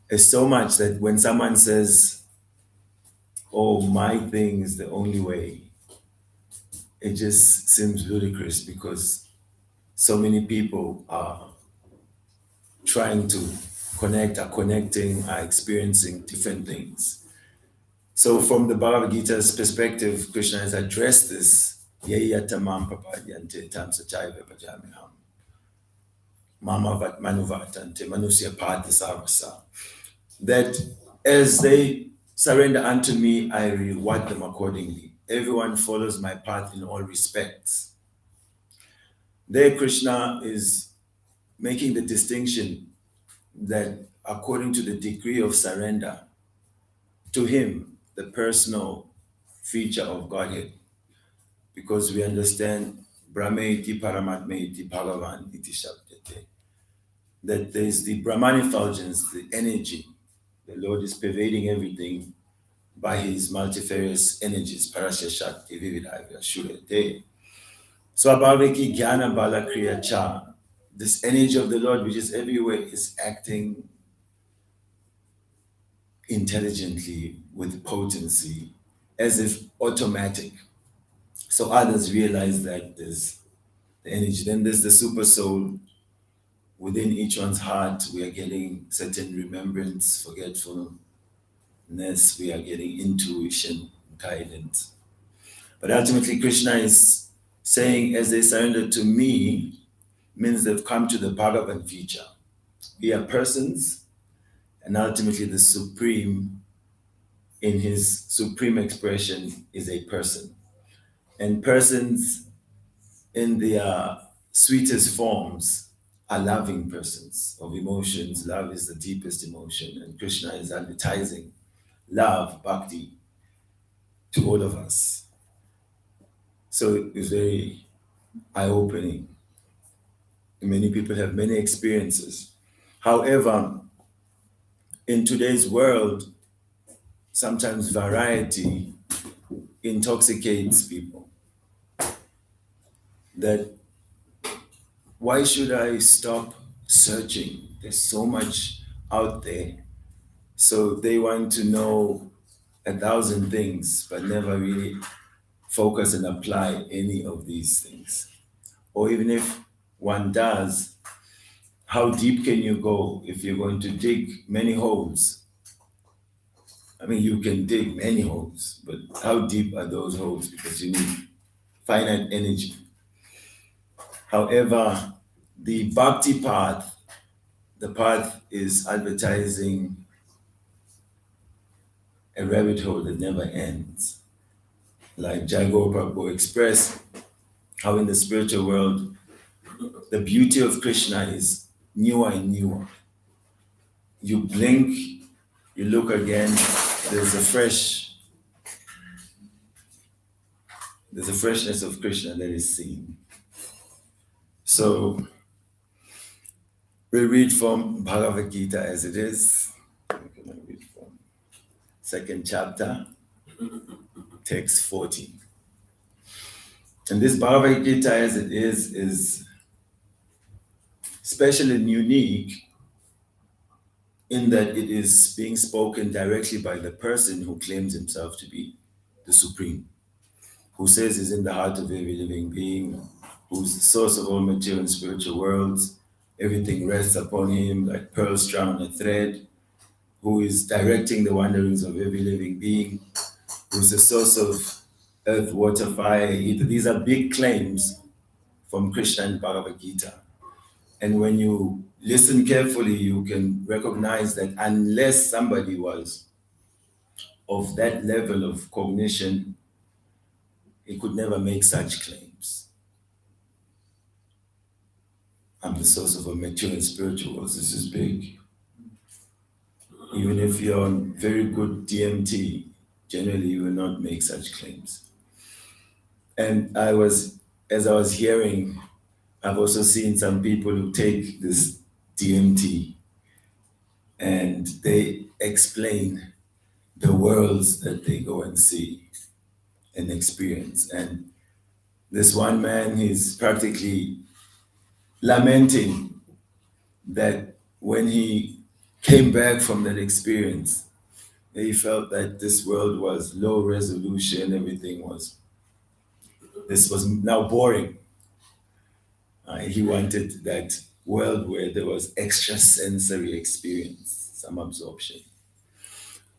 is so much that when someone says, oh, my thing is the only way, it just seems ludicrous, because so many people are trying to connecting, are experiencing different things. So from the Bhagavad Gita's perspective, Krishna has addressed this, Yayatamam papadyante tam sachaiva bhajamiham. Mama vat manuvatante manusya partha sarvasa. That as they surrender unto me, I reward them accordingly. Everyone follows my path in all respects. There Krishna is making the distinction that according to the degree of surrender to him, the personal feature of Godhead, because we understand Brahmeti Paramatmeti Bhagavan iti Shabdete, that there's the Brahman effulgence, the energy. The Lord is pervading everything by his multifarious energies, Parasya Shakti, Vividhaya, Shurete. So Abhaveki Jnana Bala Kriya Cha, this energy of the Lord which is everywhere, is acting intelligently with potency, as if automatic. So others realize that there's the energy. Then there's the super soul, within each one's heart, we are getting certain remembrance, forgetfulness, we are getting intuition, guidance. But ultimately, Krishna is saying, as they surrender to me, means they've come to the Bhagavan feature. We are persons, and ultimately the Supreme, in his supreme expression, is a person. And persons in their sweetest forms are loving persons of emotions. Love is the deepest emotion, and Krishna is advertising love, bhakti, to all of us. So it's very eye-opening. Many people have many experiences. However, in today's world, sometimes variety intoxicates people. That why should I stop searching? There's so much out there. So they want to know 1,000 things, but never really focus and apply any of these things. Or even if one does, how deep can you go if you're going to dig many holes? I mean, you can dig many holes, but how deep are those holes? Because you need finite energy. However, the bhakti path, the path is advertising a rabbit hole that never ends. Like JayaGaura Prabhu expressed, how in the spiritual world, the beauty of Krishna is newer and newer. You blink, you look again, there's a freshness of Krishna that is seen. So we read from Bhagavad Gita as it is. I'm gonna read from 2nd chapter, text 14. And this Bhagavad Gita as it is special and unique in that it is being spoken directly by the person who claims himself to be the Supreme, who says he's in the heart of every living being, who's the source of all material and spiritual worlds. Everything rests upon him like pearls strung on a thread, who is directing the wanderings of every living being, who's the source of earth, water, fire, ether. These are big claims from Krishna and Bhagavad Gita. And when you listen carefully, you can recognize that unless somebody was of that level of cognition, he could never make such claims. I'm the source of a mature and spiritual world. This is big. Even if you're on very good DMT, generally you will not make such claims. And as I was hearing, I've also seen some people who take this DMT and they explain the worlds that they go and see and experience. And this one man, he's practically lamenting that when he came back from that experience, he felt that this world was low resolution, this was now boring. He wanted that world where there was extra sensory experience, some absorption.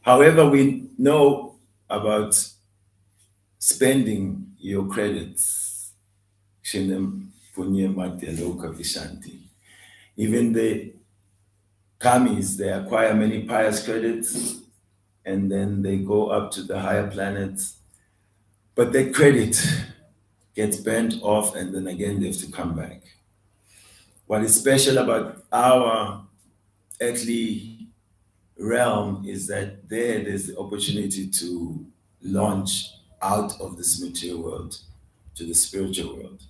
However, we know about spending your credits. Kshinam punya madhya loka vishanti. Even the kamis, they acquire many pious credits and then they go up to the higher planets. But that credit gets burnt off and then again they have to come back. What is special about our earthly realm is that there's the opportunity to launch out of this material world to the spiritual world.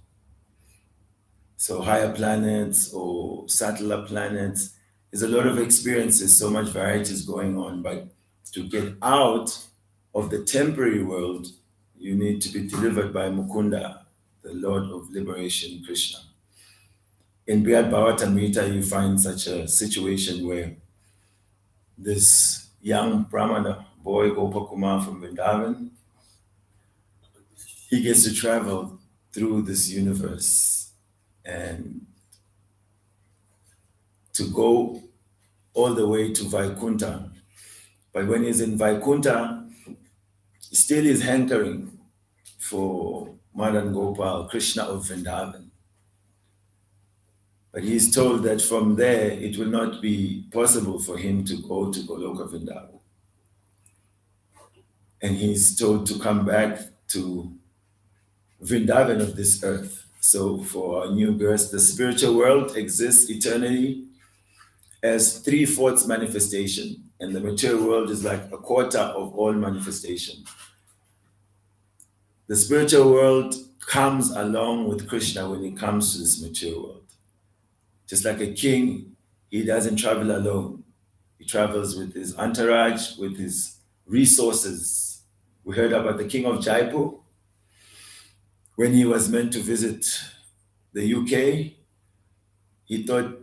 So higher planets or subtler planets, there's a lot of experiences, so much variety is going on, but to get out of the temporary world, you need to be delivered by Mukunda, the Lord of Liberation, Krishna. In Brihad Bhagavatamrita, you find such a situation where this young Brahmana boy, Gopakumar from Vrindavan, he gets to travel through this universe and to go all the way to Vaikunta. But when he's in Vaikunta, he still is hankering for Madan Gopal, Krishna of Vrindavan. But he's told that from there it will not be possible for him to go to Goloka Vrindavan. And he's told to come back to Vrindavan of this earth. So for our new births, the spiritual world exists eternally as 3/4 manifestation, and the material world is like a quarter of all manifestation. The spiritual world comes along with Krishna when he comes to this material world. Just like a king, he doesn't travel alone. He travels with his entourage, with his resources. We heard about the king of Jaipur. When he was meant to visit the UK, he thought,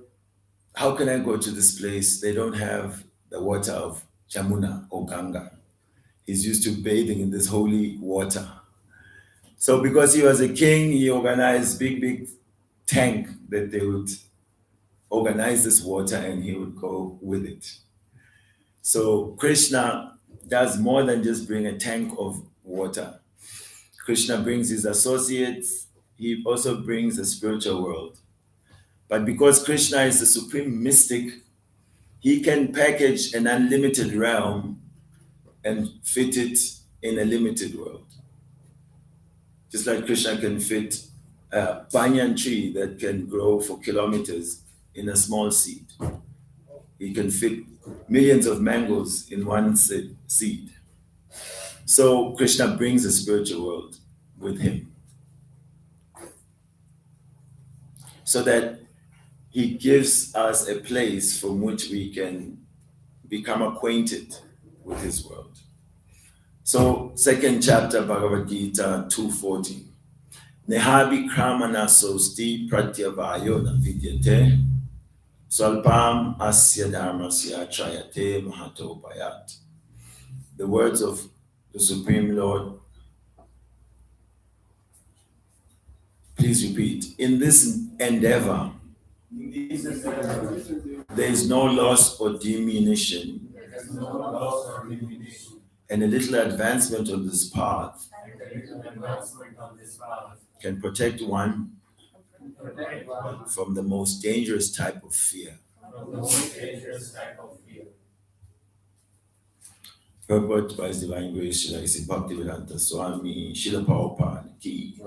how can I go to this place? They don't have the water of Jamuna or Ganga. He's used to bathing in this holy water. So because he was a king, he organized big tank that they would organize this water and he would go with it. So Krishna does more than just bring a tank of water. Krishna brings his associates. He also brings the spiritual world. But because Krishna is the supreme mystic, he can package an unlimited realm and fit it in a limited world. Just like Krishna can fit a banyan tree that can grow for kilometers in a small seed. He can fit millions of mangoes in one seed. So Krishna brings the spiritual world with him, so that he gives us a place from which we can become acquainted with his world. So second chapter, Bhagavad Gita 2:40. Nehabi kramana sosti pratyavayo na vidyate Salpam asya dharmasya chayate mahato bayat. The words of the Supreme Lord. Please repeat. In this endeavor, there is no loss or diminution, and a little advancement on this path can protect one from the most dangerous type of fear. Purport by His Divine Grace, Srila Bhakti Swami, Srila Prabhupada Ki.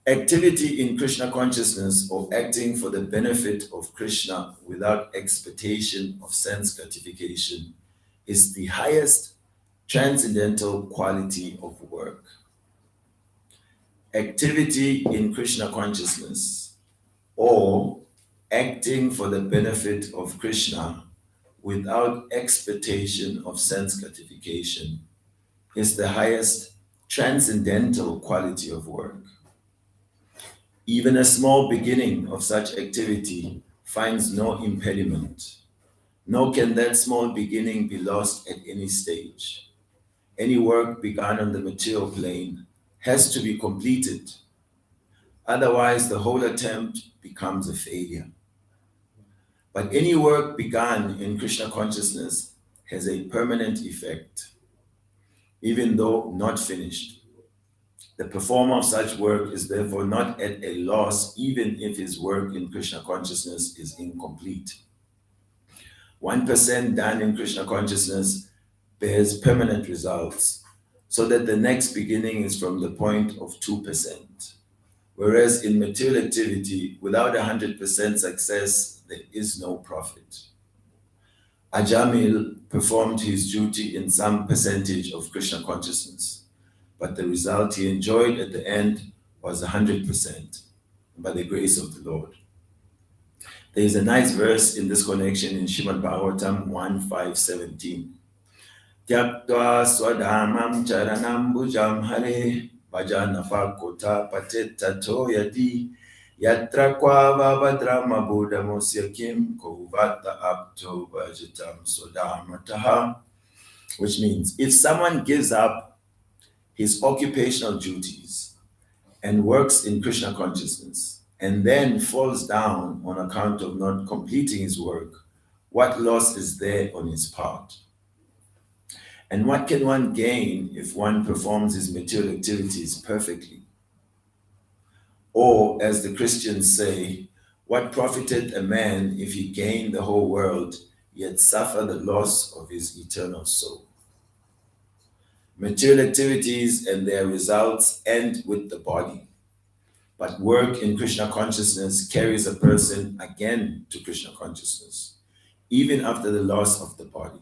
Activity in Krishna consciousness, or acting for the benefit of Krishna without expectation of sense gratification, is the highest transcendental quality of work. Activity in Krishna consciousness, or acting for the benefit of Krishna without expectation of sense gratification, is the highest transcendental quality of work. Even a small beginning of such activity finds no impediment, nor can that small beginning be lost at any stage. Any work begun on the material plane has to be completed. Otherwise, the whole attempt becomes a failure. But any work begun in Krishna consciousness has a permanent effect, even though not finished. The performer of such work is therefore not at a loss, even if his work in Krishna consciousness is incomplete. 1% done in Krishna consciousness bears permanent results, so that the next beginning is from the point of 2%. Whereas in material activity, without 100% success, there is no profit. Ajamil performed his duty in some percentage of Krishna consciousness, but the result he enjoyed at the end was 100% by the grace of the Lord. There is a nice verse in this connection in Srimad Bhagavatam 1.5.17. Tyaktva swadhamam charanam bhujam hare bhajana fakota patetato yadi yatra kvava vadrama buddhamosya kim kovata apto bhajatam swadhamataha. Which means, if someone gives up his occupational duties and works in Krishna consciousness and then falls down on account of not completing his work, what loss is there on his part? And what can one gain if one performs his material activities perfectly? Or, as the Christians say, what profited a man if he gained the whole world, yet suffer the loss of his eternal soul? Material activities and their results end with the body. But work in Krishna consciousness carries a person again to Krishna consciousness, even after the loss of the body.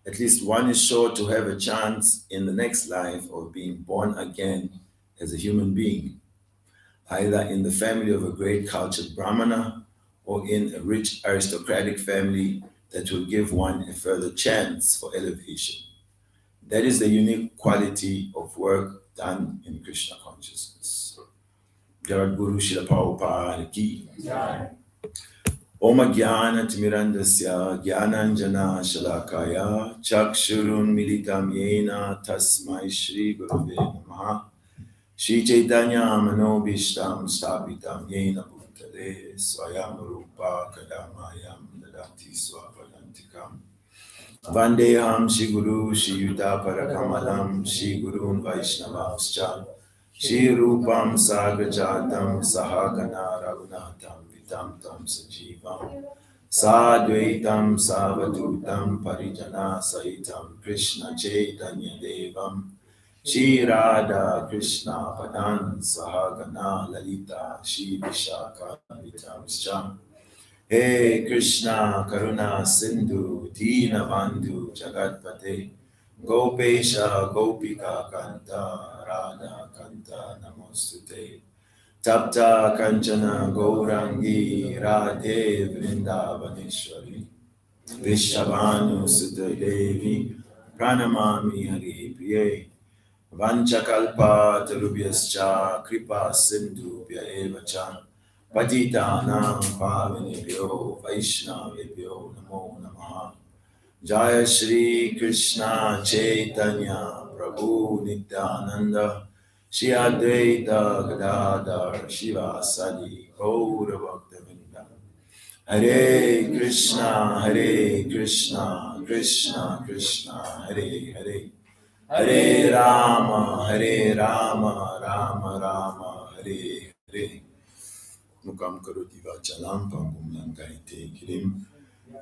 At least one is sure to have a chance in the next life of being born again as a human being, either in the family of a great cultured Brahmana or in a rich aristocratic family that will give one a further chance for elevation. That is the unique quality of work done in Krishna consciousness. Jayagadguru Srila Prabhupada ki. Om Jnana Timirandasya Jnananjana Shalakaya Chakshurun Militam Yena Tasmai Shri Gurave Namaha Shri Chaitanya Manobishtam Stapitam Yena Bhutale Swayam Rupa Kadamayam Dadati Swapadantikam Vandeham Shri Guru Shri Yuta Parakamalam Shri Gurun Vaishnavamscha Shri Rupam Sagrajatam Sahagana Raghunatam Vitam Tam Sajivam Sadvaitam Savadutam Parijana Saitam Krishna Chaitanya Devam Shri Radha Krishna Padan Sahagana Lalita Shri Vishaka Vitamscha Hey Krishna Karuna Sindhu Dina Bandhu Jagatpate Gopesha Gopika Kanta Radha Kanta Namostute Tapta Kanchana Gaurangi Radhe Vrindavaneshwari Vishabhanu Sutta Devi Pranamami Hari Priye Vanchakalpa Tarubhyascha Kripa Sindhubhya Evacha Patitanam Pavanebhyo Vaishnavebhyo Namo Namaha Jaya Shri Krishna Chaitanya Prabhu Nityananda Shri Advaita Gadadhar Shiva Sadi Gaura Bhaktavinda Hare Krishna Krishna Krishna Hare Hare Hare Rama Rama Rama Hare Hare Mukam Karoti Vachalam Pangum Lankaite Kirim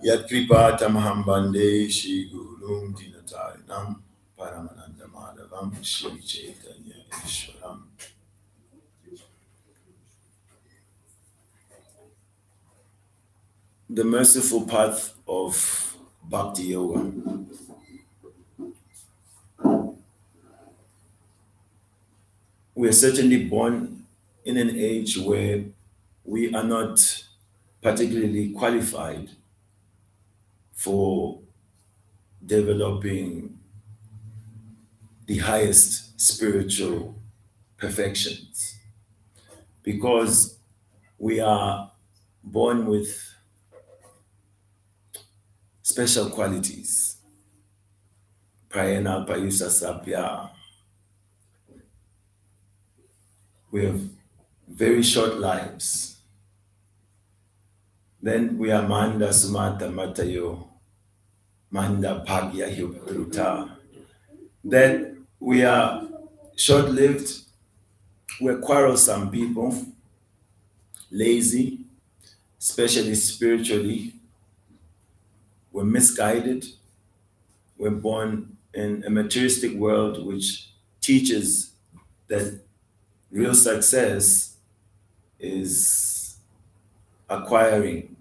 Yat Kripa Tamaham Bande Shri Gurum Dinatarinam Paramananda Madhavam Shri Chaitanya Ishwaram. The merciful path of Bhakti Yoga. We are certainly born in an age where we are not particularly qualified for developing the highest spiritual perfections, because we are born with special qualities. Prayana Payusa Sapya. We have very short lives. Then we are Manda Sumata Matayo, Manda Bhagya Hyupruta. That we are short-lived, we're quarrelsome people, lazy, especially spiritually, we're misguided, we're born in a materialistic world which teaches that real success is acquiring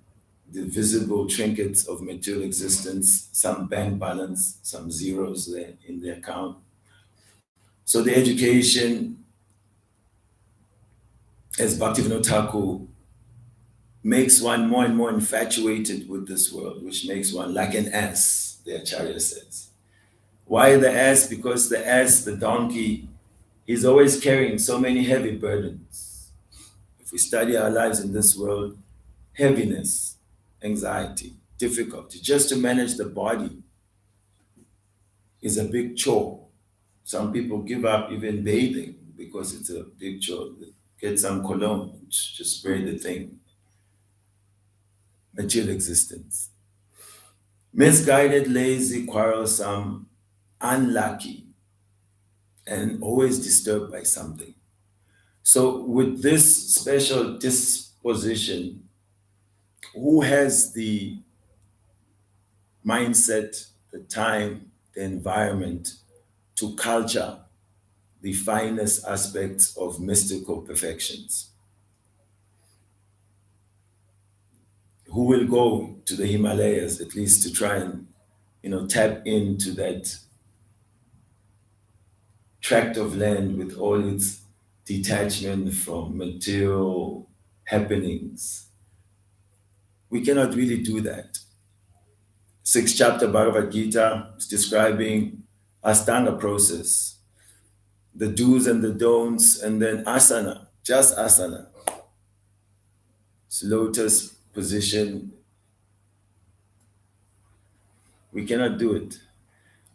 the visible trinkets of material existence, some bank balance, some zeros there in the account. So the education, as Bhaktivinoda Thakur, makes one more and more infatuated with this world, which makes one like an ass, the Acharya says. Why the ass? Because the ass, the donkey, is always carrying so many heavy burdens. If we study our lives in this world, heaviness, anxiety, difficulty, just to manage the body is a big chore. Some people give up even bathing because it's a big chore. get some cologne, just spray the thing. Material existence. Misguided, lazy, quarrelsome, unlucky, and always disturbed by something. So with this special disposition, who has the mindset, the time, the environment to culture the finest aspects of mystical perfections? Who will go to the Himalayas at least to try and, tap into that tract of land with all its detachment from material happenings? We cannot really do that. 6th chapter Bhagavad Gita is describing Ashtanga process, the do's and the don'ts, and then asana, just asana. It's lotus position. We cannot do it.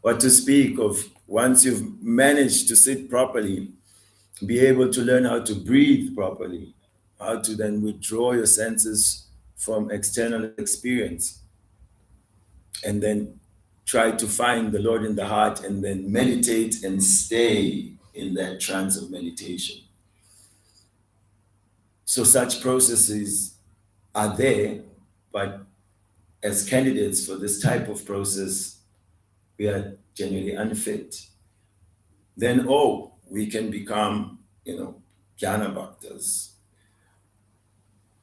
What to speak of once you've managed to sit properly, be able to learn how to breathe properly, how to then withdraw your senses from external experience, and then try to find the Lord in the heart and then meditate and stay in that trance of meditation. So such processes are there, but as candidates for this type of process, we are generally unfit. Then, we can become, jnana bhaktas,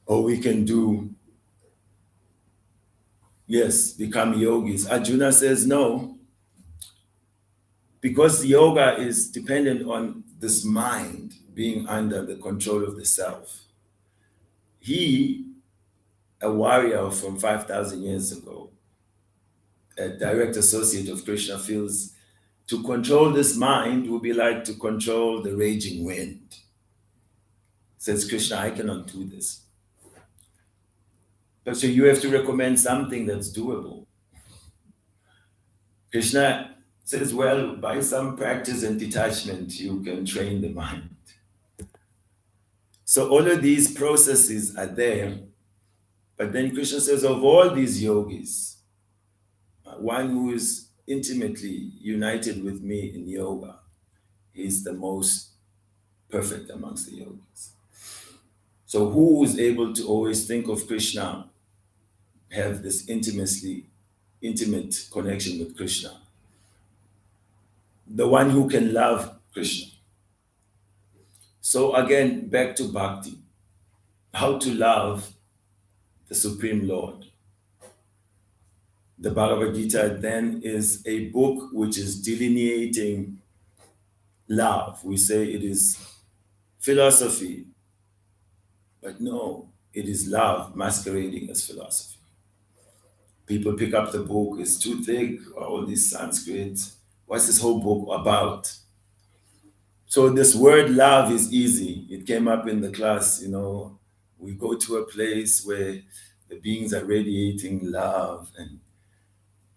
or we can become yogis. Arjuna says no, because yoga is dependent on this mind being under the control of the self. He, a warrior from 5,000 years ago, a direct associate of Krishna, feels to control this mind would be like to control the raging wind. Says Krishna, I cannot do this. But so you have to recommend something that's doable. Krishna says, well, by some practice and detachment, you can train the mind. So all of these processes are there. But then Krishna says, of all these yogis, one who is intimately united with me in yoga is the most perfect amongst the yogis. So who is able to always think of Krishna, have this intimate connection with Krishna? The one who can love Krishna. So again, back to bhakti. How to love the Supreme Lord. The Bhagavad Gita then is a book which is delineating love. We say it is philosophy, but no, it is love masquerading as philosophy. People pick up the book, it's too thick, all this Sanskrit. What's this whole book about? So this word love is easy. It came up in the class, we go to a place where the beings are radiating love and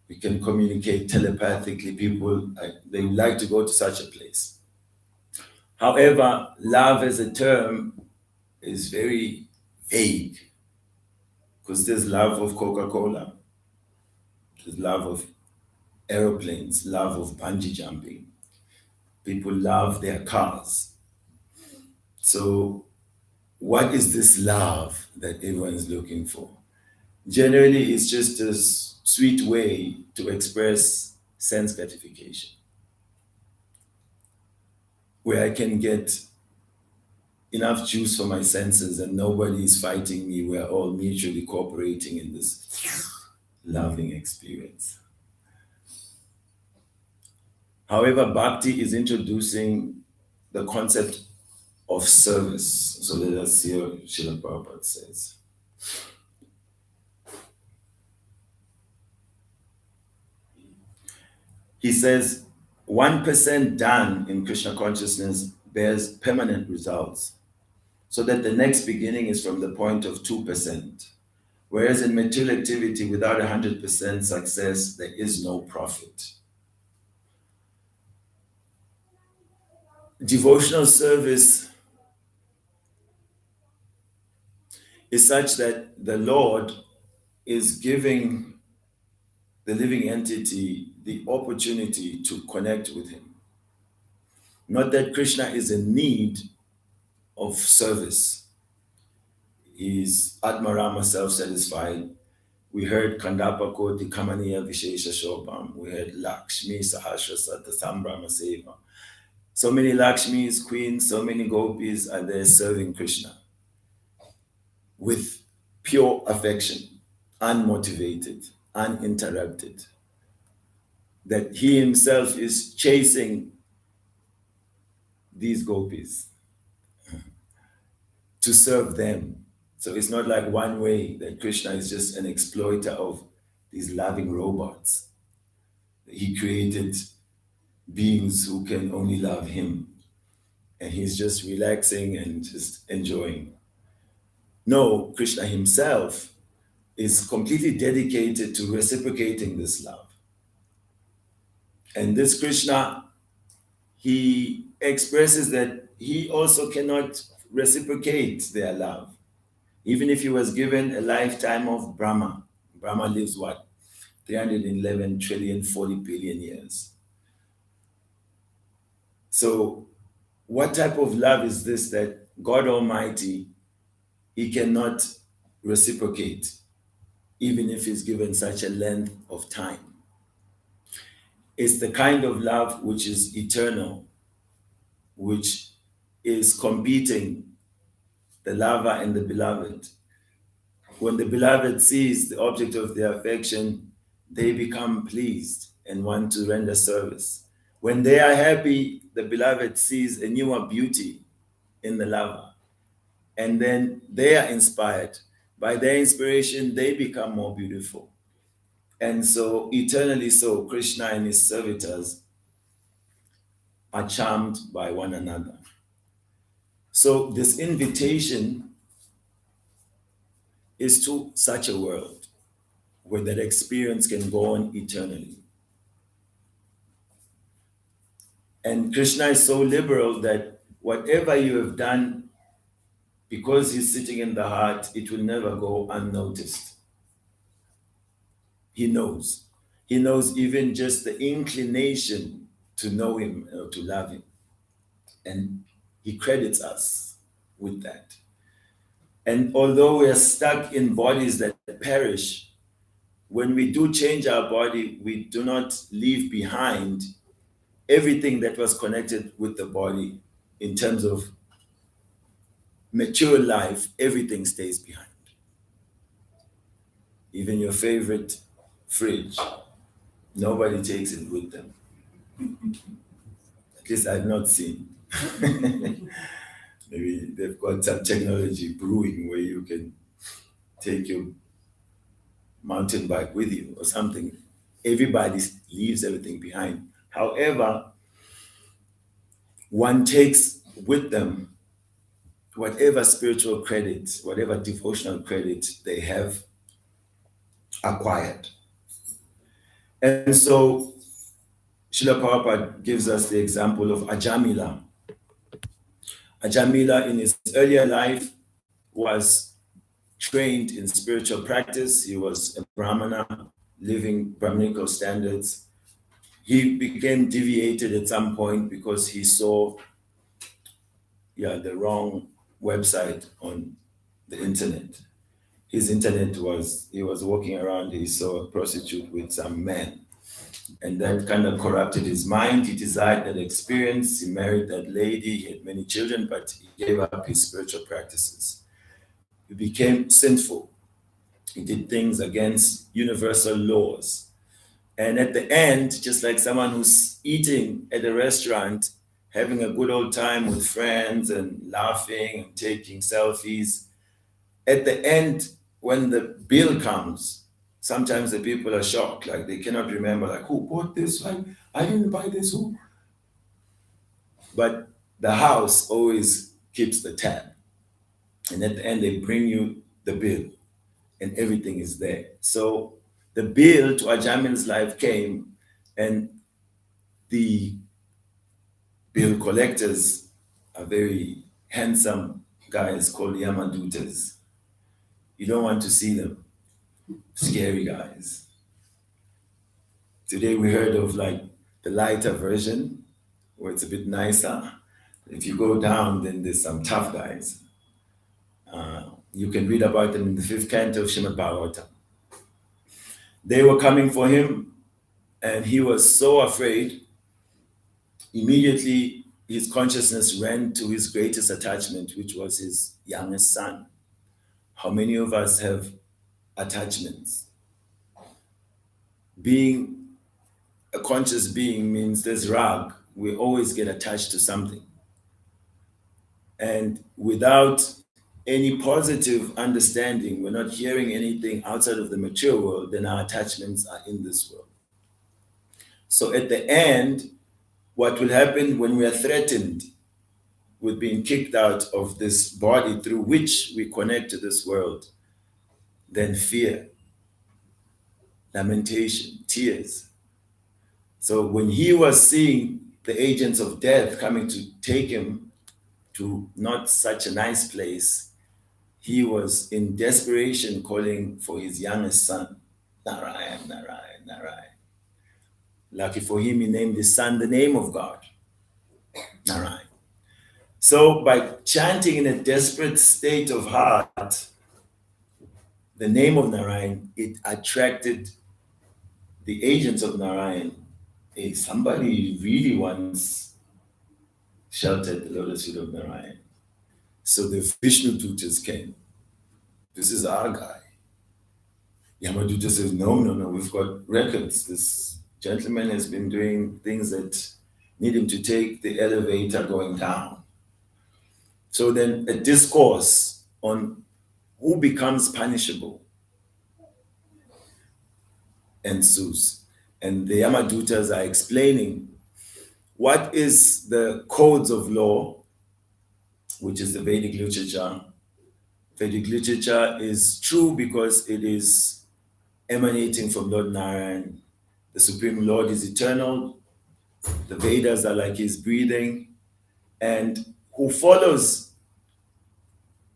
we can communicate telepathically. People, they like to go to such a place. However, love as a term is very vague because there's love of Coca-Cola, there's love of aeroplanes, love of bungee jumping. People love their cars. So what is this love that everyone's looking for? Generally, it's just a sweet way to express sense gratification, where I can get enough juice for my senses and nobody is fighting me. We're all mutually cooperating in this loving experience. However, bhakti is introducing the concept of service. So let us see what Srila Prabhupada says. He says, 1% done in Krishna consciousness bears permanent results, so that the next beginning is from the point of 2%. Whereas in material activity, without 100% success, there is no profit. Devotional service is such that the Lord is giving the living entity the opportunity to connect with him. Not that Krishna is in need of service. He's Atmarama, self-satisfied. We heard Kandapa Koti Kamaniya Vishesha Shobham. We heard Lakshmi Sahasra Sata Sambrahma Seva. So many Lakshmis, queens, so many gopis are there serving Krishna with pure affection, unmotivated, uninterrupted. That he himself is chasing these gopis to serve them. So it's not like one way that Krishna is just an exploiter of these loving robots. He created beings who can only love him. And he's just relaxing and just enjoying. No, Krishna himself is completely dedicated to reciprocating this love. And this Krishna, he expresses that he also cannot reciprocate their love. Even if he was given a lifetime of Brahma. Brahma lives what? 311 trillion, 40 billion years. So what type of love is this that God Almighty, he cannot reciprocate, even if he's given such a length of time? It's the kind of love which is eternal, which is competing the lover and the beloved. When the beloved sees the object of their affection, they become pleased and want to render service. When they are happy, the beloved sees a newer beauty in the lover. And then they are inspired. By their inspiration, they become more beautiful. And so, eternally so, Krishna and his servitors are charmed by one another. So this invitation is to such a world where that experience can go on eternally. And Krishna is so liberal that whatever you have done, because he's sitting in the heart, it will never go unnoticed. He knows. He knows even just the inclination to know him or to love him. And he credits us with that. And although we are stuck in bodies that perish, when we do change our body, we do not leave behind everything that was connected with the body in terms of mature life. Everything stays behind. Even your favorite fridge, nobody takes it with them. At least I've not seen. Maybe they've got some technology brewing where you can take your mountain bike with you or something. Everybody leaves everything behind. However, one takes with them whatever spiritual credit, whatever devotional credit they have acquired. And so Srila Prabhupada gives us the example of Ajamila. Ajamila in his earlier life was trained in spiritual practice. He was a Brahmana, living Brahminical standards. He became deviated at some point because he saw the wrong website on the internet. His internet he was walking around, he saw a prostitute with some men. And that kind of corrupted his mind. He desired that experience. He married that lady. He had many children, but he gave up his spiritual practices. He became sinful. He did things against universal laws. And at the end, just like someone who's eating at a restaurant, having a good old time with friends and laughing and taking selfies, at the end, when the bill comes, sometimes the people are shocked, like they cannot remember, like, who bought this? I didn't buy this, who? But the house always keeps the tab. And at the end, they bring you the bill and everything is there. So the bill to Ajamila's life came, and the bill collectors are very handsome guys called Yamadutas. You don't want to see them. Scary guys. Today we heard of like the lighter version, where it's a bit nicer. If you go down, then there's some tough guys. You can read about them in the 5th canto of Srimad Bhagavatam. They were coming for him, and he was so afraid. Immediately, his consciousness ran to his greatest attachment, which was his youngest son. How many of us have attachments? Being a conscious being means there's rag. We always get attached to something. And without any positive understanding, we're not hearing anything outside of the mature world, then our attachments are in this world. So at the end, what will happen when we are threatened with being kicked out of this body through which we connect to this world? Then fear, lamentation, tears. So when he was seeing the agents of death coming to take him to not such a nice place, he was in desperation calling for his youngest son, Narayan, Narayan, Narayan. Lucky for him, he named his son the name of God, Narayan. So by chanting in a desperate state of heart the name of Narayan, it attracted the agents of Narayan. Hey, somebody really wants shelter at the lotus feet of Narayan. So the Vishnu Dutas came. This is our guy. Yamaduta says, no, we've got records. This gentleman has been doing things that need him to take the elevator going down. So then a discourse on who becomes punishable ensues. And the Yamadutas are explaining what is the codes of law, which is the Vedic literature. Vedic literature is true because it is emanating from Lord Narayan. The Supreme Lord is eternal. The Vedas are like his breathing. And who follows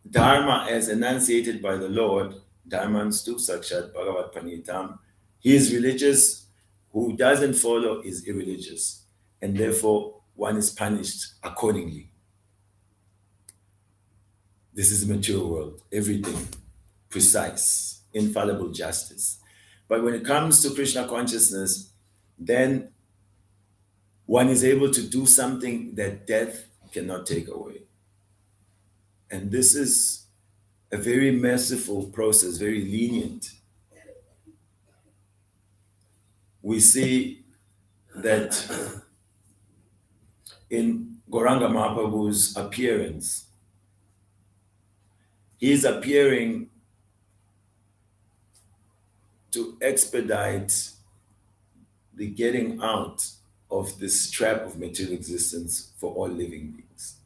Dharma as enunciated by the Lord, Dharmanstu Sakshat Bhagavat Panitam, he is religious. Who doesn't follow is irreligious. And therefore, one is punished accordingly. This is the mature world. Everything precise, infallible justice. But when it comes to Krishna consciousness, then one is able to do something that death cannot take away. And this is a very merciful process, very lenient. We see that in Gauranga Mahaprabhu's appearance, he is appearing to expedite the getting out of this trap of material existence for all living beings.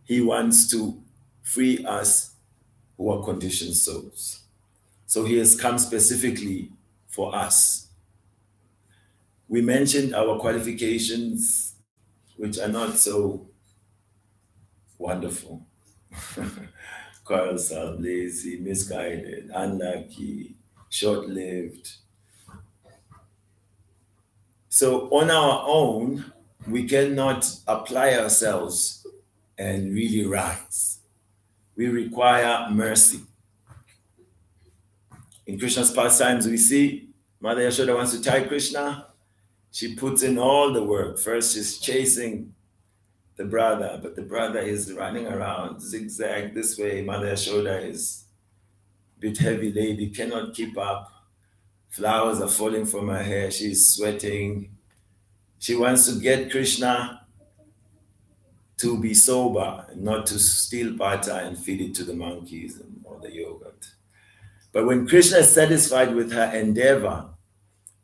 He wants to free us who are conditioned souls. So he has come specifically for us. We mentioned our qualifications, which are not so wonderful. Quarrelsome, lazy, misguided, unlucky, short-lived. So on our own, we cannot apply ourselves and really rise. We require mercy. In Krishna's pastimes, we see Mother Yashoda wants to tie Krishna. She puts in all the work. First, she's chasing the brother, but the brother is running around zigzag this way. Mother Yashoda is a bit heavy lady, cannot keep up. Flowers are falling from her hair. She's sweating. She wants to get Krishna to be sober and not to steal butter and feed it to the monkeys and all the yogurt. But when Krishna is satisfied with her endeavor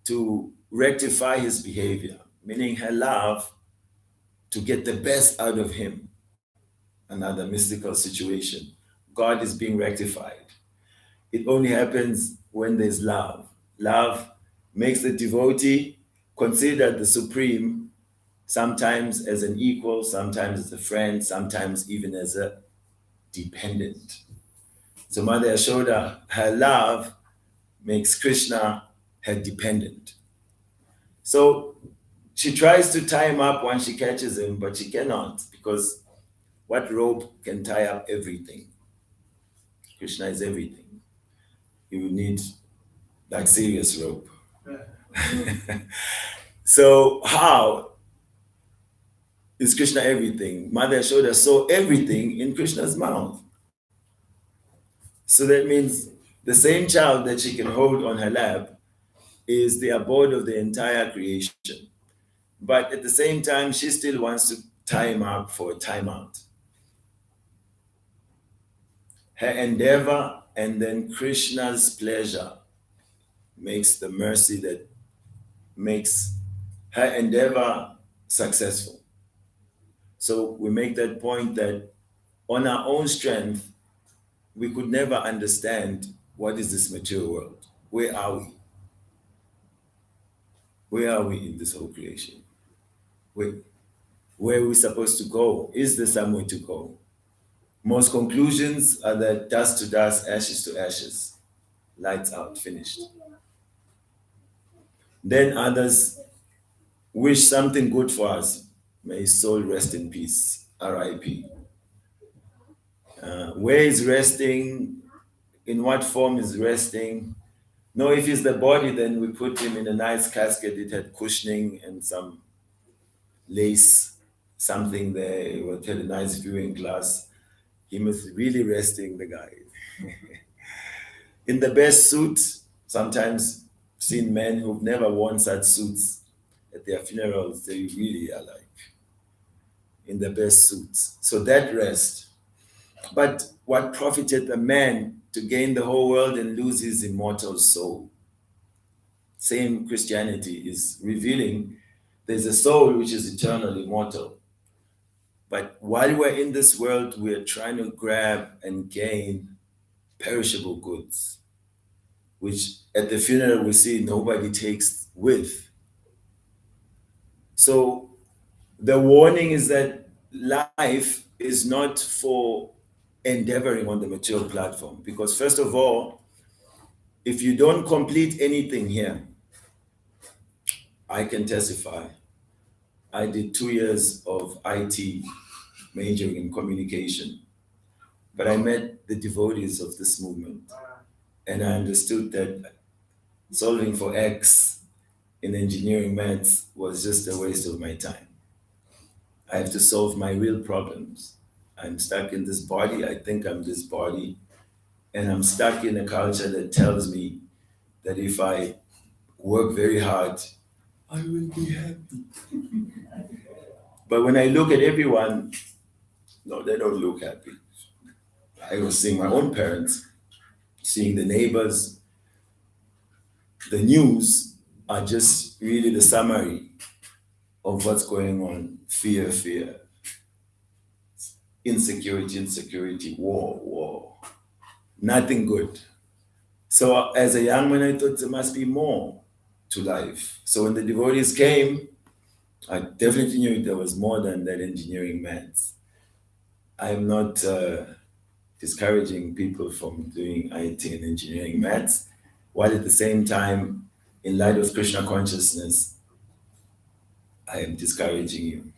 to rectify his behavior, meaning her love, to get the best out of him, another mystical situation, God is being rectified. It only happens when there's love. Love makes the devotee consider the Supreme sometimes as an equal, sometimes as a friend, sometimes even as a dependent. So Mother Yashoda, her love makes Krishna her dependent. So she tries to tie him up when she catches him, but she cannot, because what rope can tie up everything? Krishna is everything. You need like serious rope. So how is Krishna everything? Mother Yashoda saw everything in Krishna's mouth. So that means the same child that she can hold on her lap is the abode of the entire creation. But at the same time, she still wants to tie him up for a timeout. Her endeavor and then Krishna's pleasure makes the mercy that makes her endeavor successful. So we make that point that on our own strength, we could never understand what is this material world. Where are we? Where are we in this whole creation? Where are we supposed to go? Is there somewhere to go? Most conclusions are that dust to dust, ashes to ashes, lights out, finished. Then others wish something good for us. May his soul rest in peace, R.I.P. Where is resting? In what form is resting? No, if it's the body, then we put him in a nice casket. It had cushioning and some lace, something there. It had a nice viewing glass. He was really resting, the guy. In the best suit, sometimes seen men who've never worn such suits at their funerals, they really are like in the best suits. So that rest. But what profited a man to gain the whole world and lose his immortal soul? Same Christianity is revealing there's a soul which is eternal, immortal. But while we're in this world, we're trying to grab and gain perishable goods, which at the funeral we see nobody takes with. So the warning is that life is not for endeavoring on the material platform, because first of all, if you don't complete anything here, I can testify. I did 2 years of IT, majoring in communication, but I met the devotees of this movement, and I understood that solving for X in engineering maths was just a waste of my time. I have to solve my real problems. I'm stuck in this body, I think I'm this body, and I'm stuck in a culture that tells me that if I work very hard, I will be happy. But when I look at everyone, no, they don't look happy. I was seeing my own parents, seeing the neighbors. The news are just really the summary of what's going on. Fear, fear. Insecurity, insecurity. War, war. Nothing good. So as a young man, I thought there must be more to life. So when the devotees came, I definitely knew there was more than that engineering maths. I am not discouraging people from doing IT and engineering maths, while at the same time, in light of Krishna consciousness, I am discouraging you.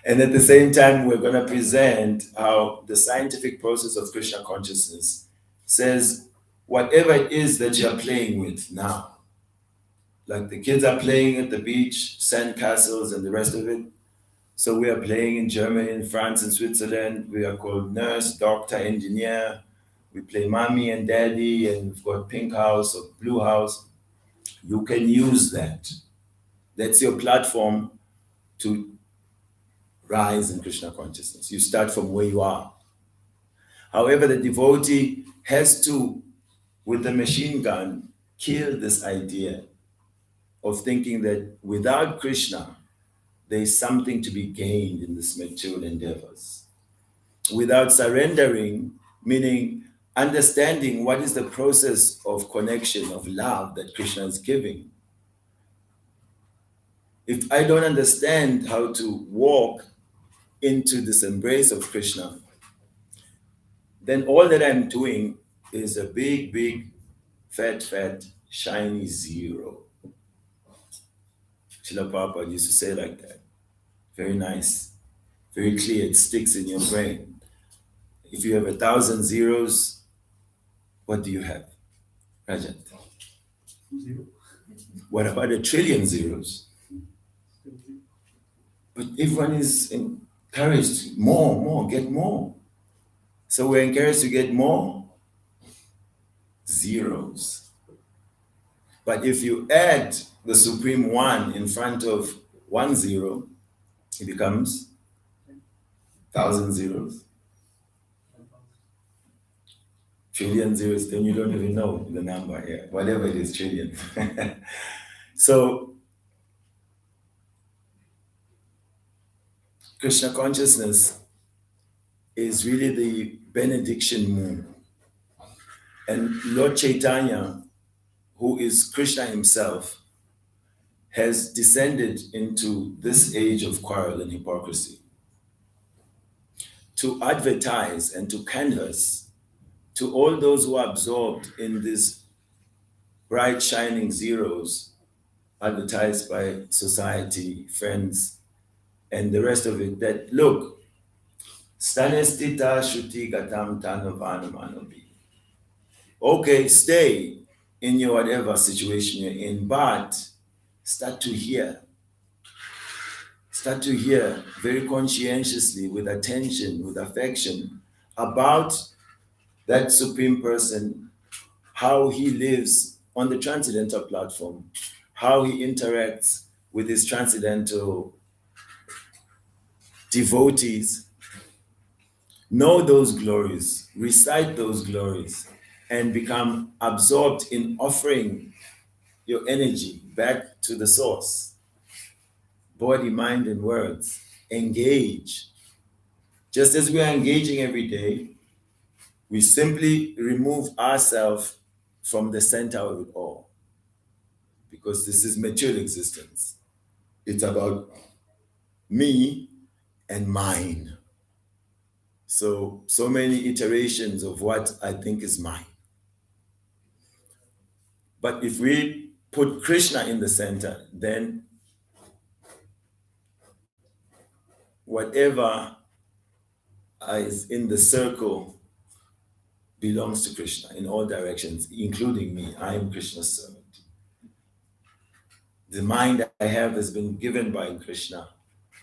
And at the same time, we're going to present how the scientific process of Krishna consciousness says whatever it is that you're playing with now, like the kids are playing at the beach, sand castles and the rest of it. So we are playing in Germany, in France, in Switzerland. We are called nurse, doctor, engineer. We play mommy and daddy, and we've got pink house or blue house. You can use that. That's your platform to rise in Krishna consciousness. You start from where you are. However, the devotee has to, with the machine gun, kill this idea of thinking that without Krishna, there is something to be gained in these material endeavors. Without surrendering, meaning understanding what is the process of connection, of love that Krishna is giving. If I don't understand how to walk into this embrace of Krishna, then all that I'm doing is a big, big, fat, shiny zero. Srila Prabhupada used to say like that. Very nice, very clear, it sticks in your brain. If you have 1,000 zeros, what do you have, Rajat? Zero. What about 1,000,000,000,000 zeros? But everyone is encouraged, more, get more. So we're encouraged to get more zeros. But if you add the supreme one in front of 1 zero, it becomes 1,000 zeros. 1,000,000,000,000 zeros, then you don't even know the number, yeah, whatever it is, trillion. So Krishna consciousness is really the benediction moon. And Lord Chaitanya, who is Krishna himself, has descended into this age of quarrel and hypocrisy to advertise and to canvas to all those who are absorbed in these bright shining zeros advertised by society, friends, and the rest of it, that look, stanestita shuti gatam tanovanamanobi. Okay, stay in your whatever situation you're in, but start to hear very conscientiously, with attention, with affection, about that Supreme Person, how he lives on the transcendental platform, how he interacts with his transcendental devotees. Know those glories, recite those glories, and become absorbed in offering your energy back to the source. Body, mind, and words. Engage. Just as we are engaging every day, we simply remove ourselves from the center of it all. Because this is material existence. It's about me and mine. So many iterations of what I think is mine. But if we put Krishna in the center, then whatever is in the circle belongs to Krishna in all directions, including me. I am Krishna's servant. The mind I have has been given by Krishna.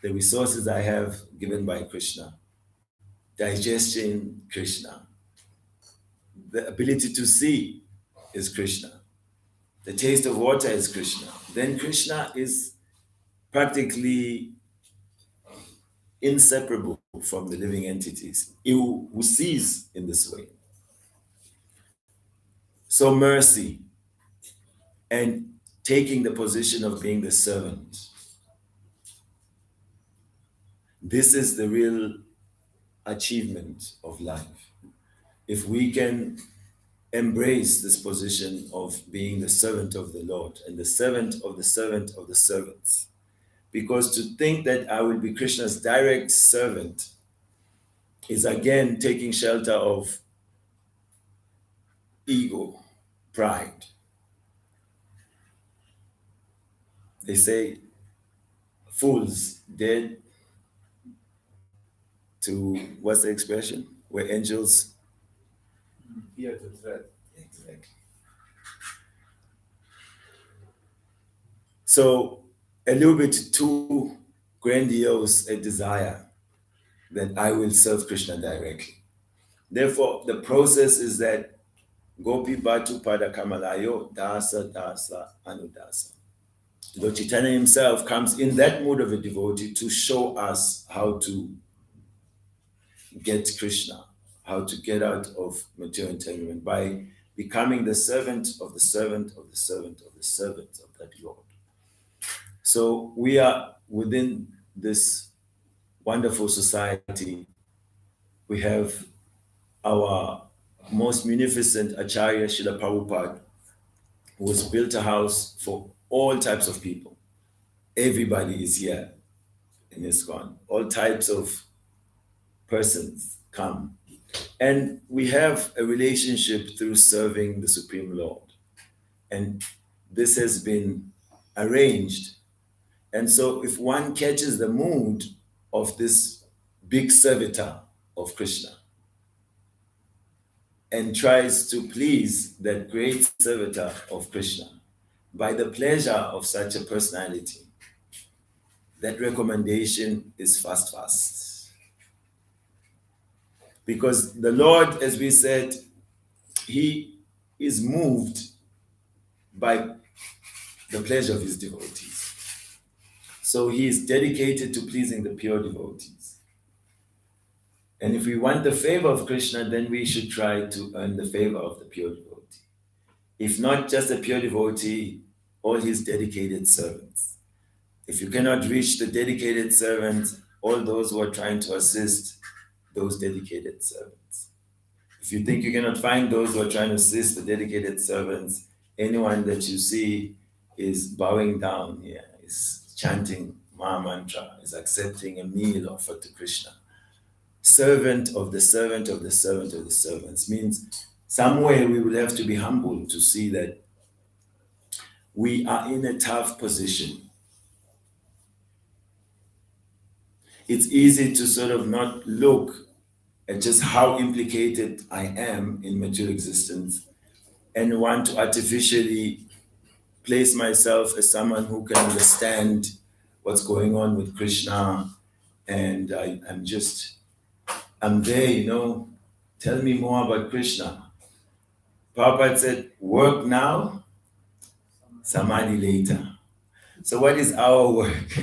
The resources I have given by Krishna. Digestion, Krishna. The ability to see is Krishna. The taste of water is Krishna. Then Krishna is practically inseparable from the living entities who sees in this way. So mercy and taking the position of being the servant. This is the real achievement of life. If we can embrace this position of being the servant of the Lord and the servant of the servant of the servants. Because to think that I will be Krishna's direct servant is again taking shelter of ego, pride. They say fools dead to, what's the expression? Where angels Fear the threat. Exactly. So a little bit too grandiose a desire that I will serve Krishna directly. Therefore, the process is that Gopi Batu Pada Kamalayo Dasa Dasa Anudasa. Lord Chaitanya himself comes in that mood of a devotee to show us how to get Krishna, how to get out of material entanglement by becoming the servant of the servant of the servant of the servant of that Lord. So we are within this wonderful society. We have our most munificent Acharya, Srila Prabhupada, who has built a house for all types of people. Everybody is here in ISKCON. All types of persons come. And we have a relationship through serving the Supreme Lord. And this has been arranged. And so if one catches the mood of this big servitor of Krishna and tries to please that great servitor of Krishna by the pleasure of such a personality, that recommendation is fast. Because the Lord, as we said, he is moved by the pleasure of his devotees. So he is dedicated to pleasing the pure devotees. And if we want the favor of Krishna, then we should try to earn the favor of the pure devotee. If not just a pure devotee, all his dedicated servants. If you cannot reach the dedicated servants, all those who are trying to assist those dedicated servants. If you think you cannot find those who are trying to assist the dedicated servants, anyone that you see is bowing down here, is chanting Maha Mantra, is accepting a meal offered to Krishna. Servant of the servant of the servant of the servants means somewhere we will have to be humble to see that we are in a tough position. It's easy to sort of not look at just how implicated I am in material existence and want to artificially place myself as someone who can understand what's going on with Krishna. And I'm there, tell me more about Krishna. Prabhupada said, work now, samadhi later. So what is our work?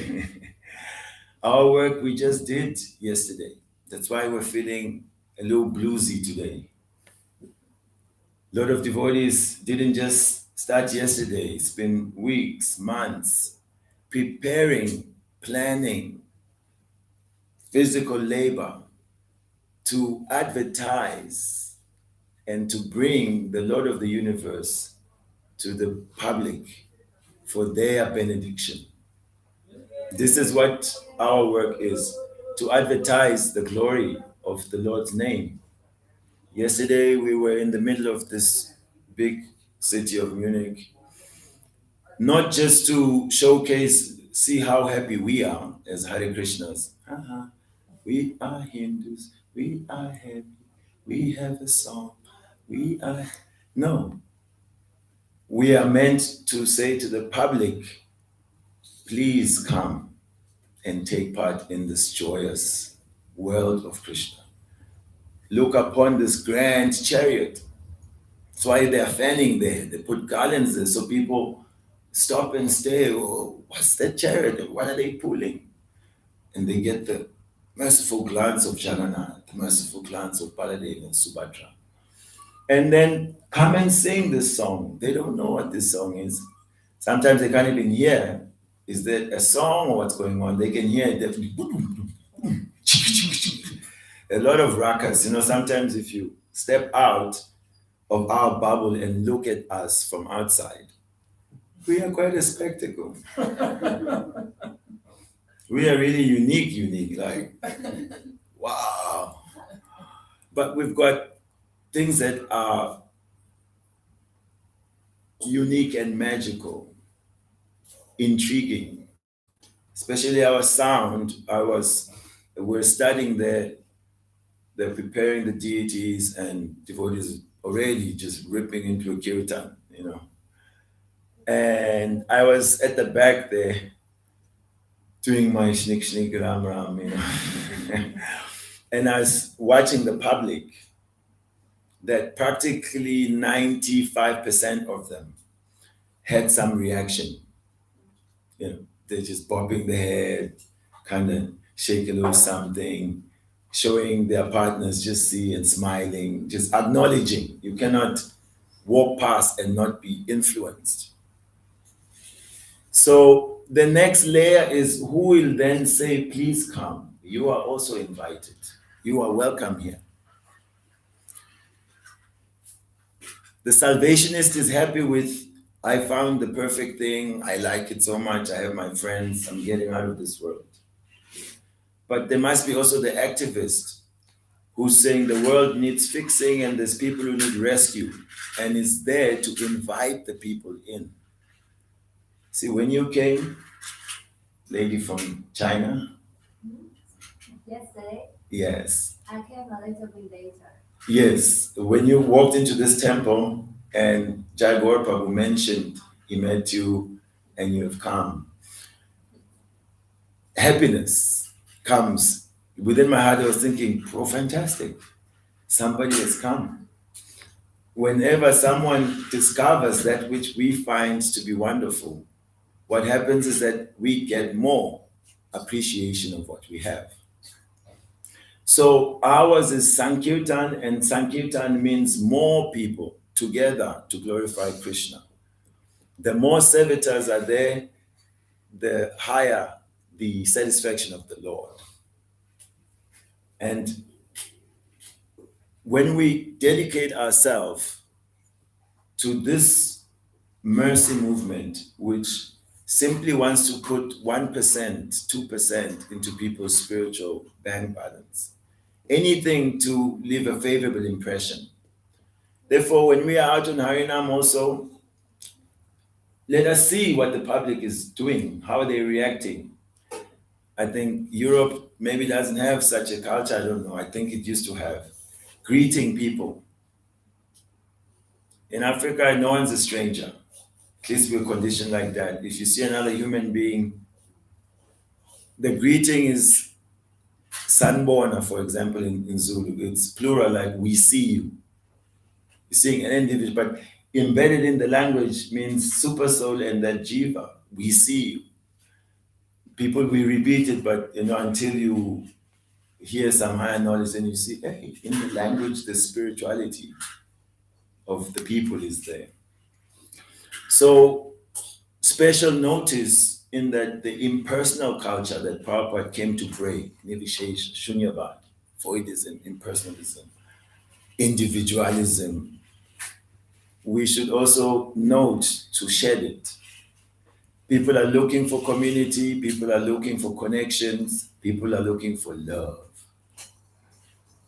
Our work we just did yesterday. That's why we're feeling a little bluesy today. A lot of devotees didn't just start yesterday. It's been weeks, months, preparing, planning, physical labor to advertise and to bring the Lord of the universe to the public for their benediction. This is what our work is, to advertise the glory of the Lord's name. Yesterday, we were in the middle of this big city of Munich, not just to showcase, see how happy we are as Hare Krishnas. We are Hindus, we are happy, we have a song, No. We are meant to say to the public, please come and take part in this joyous world of Krishna. Look upon this grand chariot. That's why they're fanning there. They put garlands there so people stop and stare. Oh, what's that chariot? What are they pulling? And they get the merciful glance of Jagannath, the merciful glance of Baladev and Subhadra. And then come and sing this song. They don't know what this song is. Sometimes they can't even hear. Is that a song or what's going on? They can hear it definitely. A lot of rakas. Sometimes if you step out of our bubble and look at us from outside, we are quite a spectacle. We are really unique, like, wow. But we've got things that are unique and magical, intriguing, especially our sound. We're studying they're preparing the deities and devotees already just ripping into a kirtan, And I was at the back there doing my shnik ram ram, And I was watching the public, that practically 95% of them had some reaction. They're just bobbing their head, kind of shake a little something, showing their partners, just see and smiling, just acknowledging. You cannot walk past and not be influenced. So the next layer is who will then say, please come. You are also invited. You are welcome here. The salvationist is happy with, I found the perfect thing, I like it so much, I have my friends, I'm getting out of this world. But there must be also the activist who's saying the world needs fixing and there's people who need rescue, and is there to invite the people in. See, when you came, lady from China, Yesterday, yes, I came a little bit later. yes, when you walked into this temple and JayaGaura Prabhu mentioned he met you and you have come, happiness comes. Within my heart, I was thinking, oh, fantastic, somebody has come. Whenever someone discovers that which we find to be wonderful, what happens is that we get more appreciation of what we have. So ours is Sankirtan, and Sankirtan means more people together to glorify Krishna. The more servitors are there, the higher the satisfaction of the Lord. And when we dedicate ourselves to this mercy movement, which simply wants to put 1%, 2% into people's spiritual bank balance, anything to leave a favorable impression. Therefore, when we are out on Harinam also, let us see what the public is doing, how are they reacting. I think Europe maybe doesn't have such a culture, I don't know. I think it used to have. Greeting people. In Africa, no one's a stranger. At least we're conditioned like that. If you see another human being, the greeting is Sanbona, for example, in Zulu. It's plural, like we see you. You're seeing an individual, but embedded in the language means super soul and that jiva. We see you. People will repeat it, but until you hear some higher knowledge and you see, hey, in the language, the spirituality of the people is there. So special notice in that the impersonal culture that Prabhupada came to break, Nirvishesha, Shunyavad, voidism, impersonalism, individualism, we should also note to shed it. People are looking for community, people are looking for connections, people are looking for love.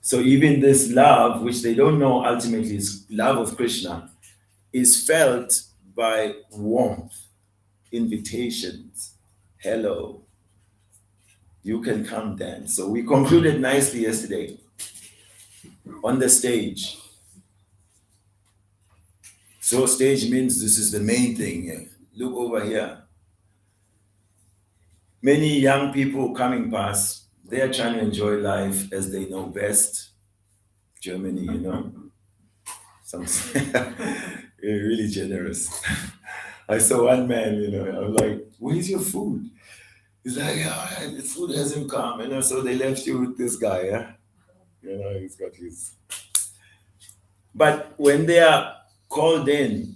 So even this love, which they don't know ultimately is love of Krishna, is felt by warmth, invitations. Hello, you can come dance. So we concluded nicely yesterday on the stage. So stage means this is the main thing here. Look over here. Many young people coming past, they are trying to enjoy life as they know best. Germany, some really generous. I saw one man, I'm like, where's your food? He's like, yeah, the food hasn't come, so they left you with this guy, yeah? He's got his. But when they are called in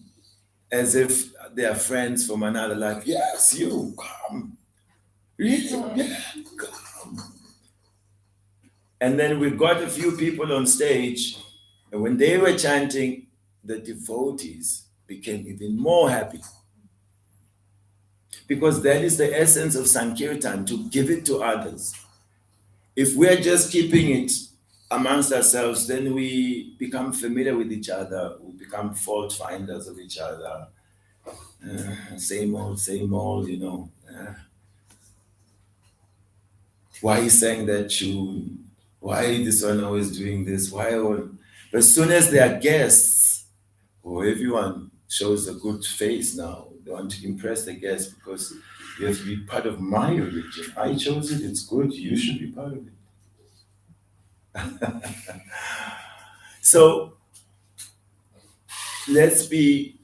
as if they are friends from another life, yes, you come. Really? Yeah, come. And then we got a few people on stage, and when they were chanting, the devotees became even more happy. Because that is the essence of Sankirtan, to give it to others. If we're just keeping it amongst ourselves, then we become familiar with each other, we become fault finders of each other. Same old, Why he sang that tune? Why this one always doing this? Why all? But as soon as they are guests, everyone shows a good face now. They want to impress the guests because you have to be part of my religion. I chose it, it's good, you should be part of it. So let's be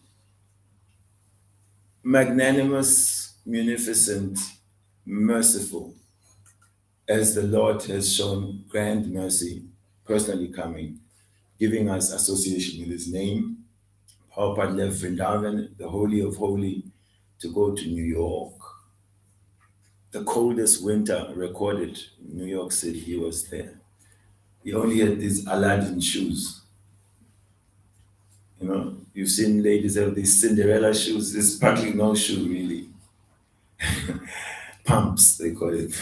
magnanimous, munificent, merciful, as the Lord has shown grand mercy, personally coming, giving us association with his name. Prabhupada left Vrindavan, the Holy of Holy, to go to New York. The coldest winter recorded in New York City, he was there. He only had these Aladdin shoes. You've seen ladies have these Cinderella shoes. This is practically no shoe, really. Pumps, they call it.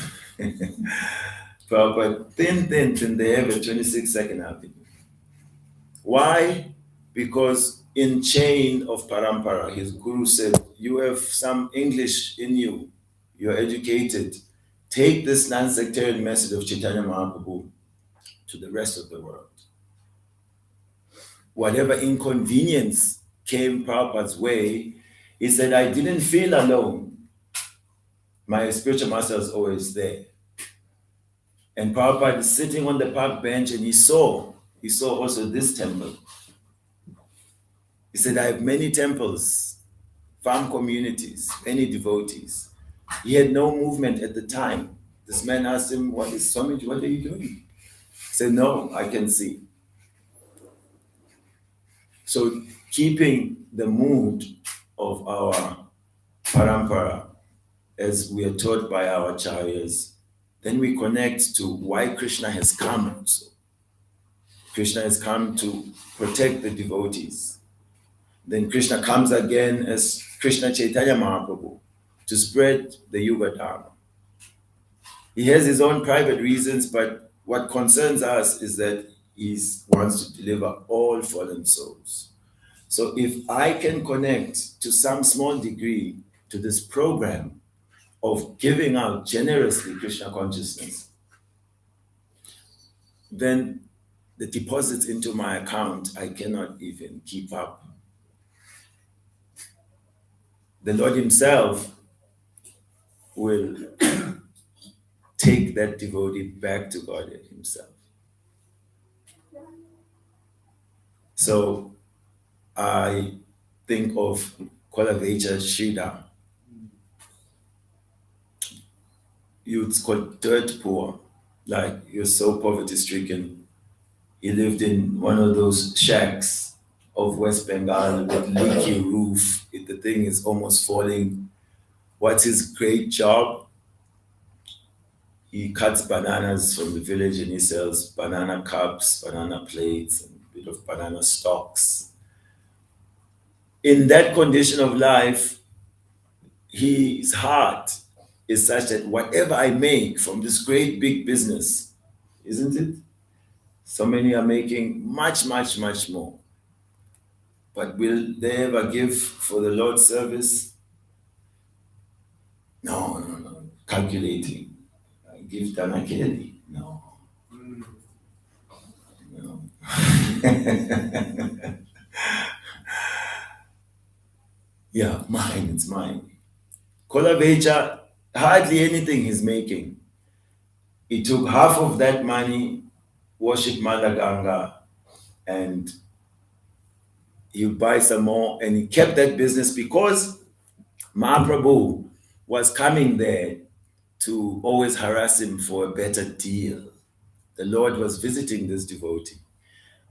Prabhupada, thin, they have a 26-second Avenue. Why? Because in chain of parampara, his guru said, you have some English in you, you're educated. Take this non-sectarian message of Chaitanya Mahaprabhu to the rest of the world. Whatever inconvenience came Prabhupada's way, he said, I didn't feel alone. My spiritual master was always there. And Prabhupada is sitting on the park bench and he saw also this temple. He said, I have many temples, farm communities, many devotees. He had no movement at the time. This man asked him, what is Swamiji, what are you doing? He said, no, I can see. So keeping the mood of our parampara as we are taught by our acharyas, then we connect to why Krishna has come. So Krishna has come to protect the devotees. Then Krishna comes again as Krishna Chaitanya Mahaprabhu to spread the Yuga Dharma. He has his own private reasons, but what concerns us is that he wants to deliver all fallen souls. So if I can connect to some small degree to this program of giving out generously Krishna consciousness, then the deposits into my account, I cannot even keep up. The Lord himself will take that devotee back to God himself. So I think of Kolavecha Shrida. Youths called dirt poor, like you're so poverty stricken. He lived in one of those shacks of West Bengal with leaky roof. The thing is almost falling. What's his great job? He cuts bananas from the village and he sells banana cups, banana plates, and a bit of banana stalks. In that condition of life, his heart is such that whatever I make from this great big business, isn't it? So many are making much, much, much more. But will they ever give for the Lord's service? No. Calculating. Give Danakeli. No. Yeah, it's mine. Kolavecha, hardly anything he's making. He took half of that money, worship Mother Ganga, and he would buy some more, and he kept that business because Mahaprabhu was coming there to always harass him for a better deal. The Lord was visiting this devotee,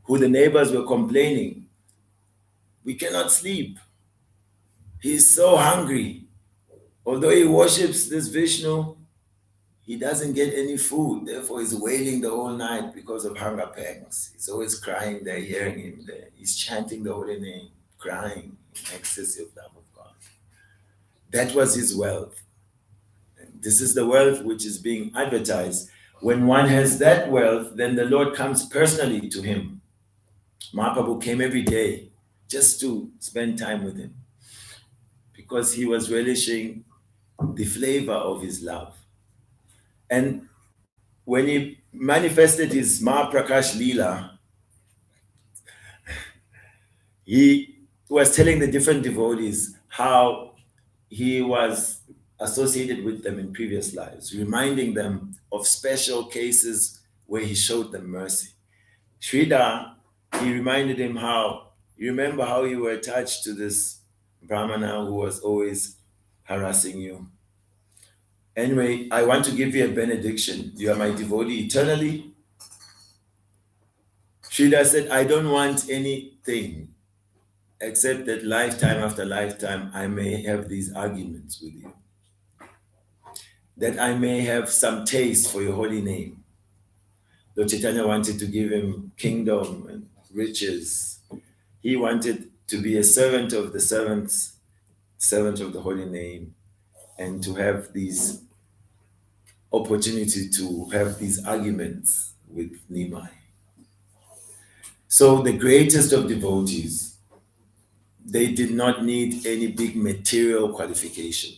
who the neighbors were complaining, we cannot sleep. He's so hungry. Although he worships this Vishnu, he doesn't get any food. Therefore, he's wailing the whole night because of hunger pangs. He's always crying there, hearing him there. He's chanting the holy name, crying in excessive love of God. That was his wealth. And this is the wealth which is being advertised. When one has that wealth, then the Lord comes personally to him. Mahaprabhu came every day just to spend time with him because he was relishing the flavor of his love. And when he manifested his Mahaprakash Leela, he was telling the different devotees how he was associated with them in previous lives, reminding them of special cases where he showed them mercy. Shrida, he reminded him you remember how you were attached to this Brahmana who was always harassing you. Anyway, I want to give you a benediction. You are my devotee eternally. Shrida said, I don't want anything except that lifetime after lifetime I may have these arguments with you. That I may have some taste for your holy name. Lord Chaitanya wanted to give him kingdom and riches. He wanted to be a servant of the servant of the holy name, and to have these opportunity to have these arguments with Nimai. So the greatest of devotees, they did not need any big material qualification,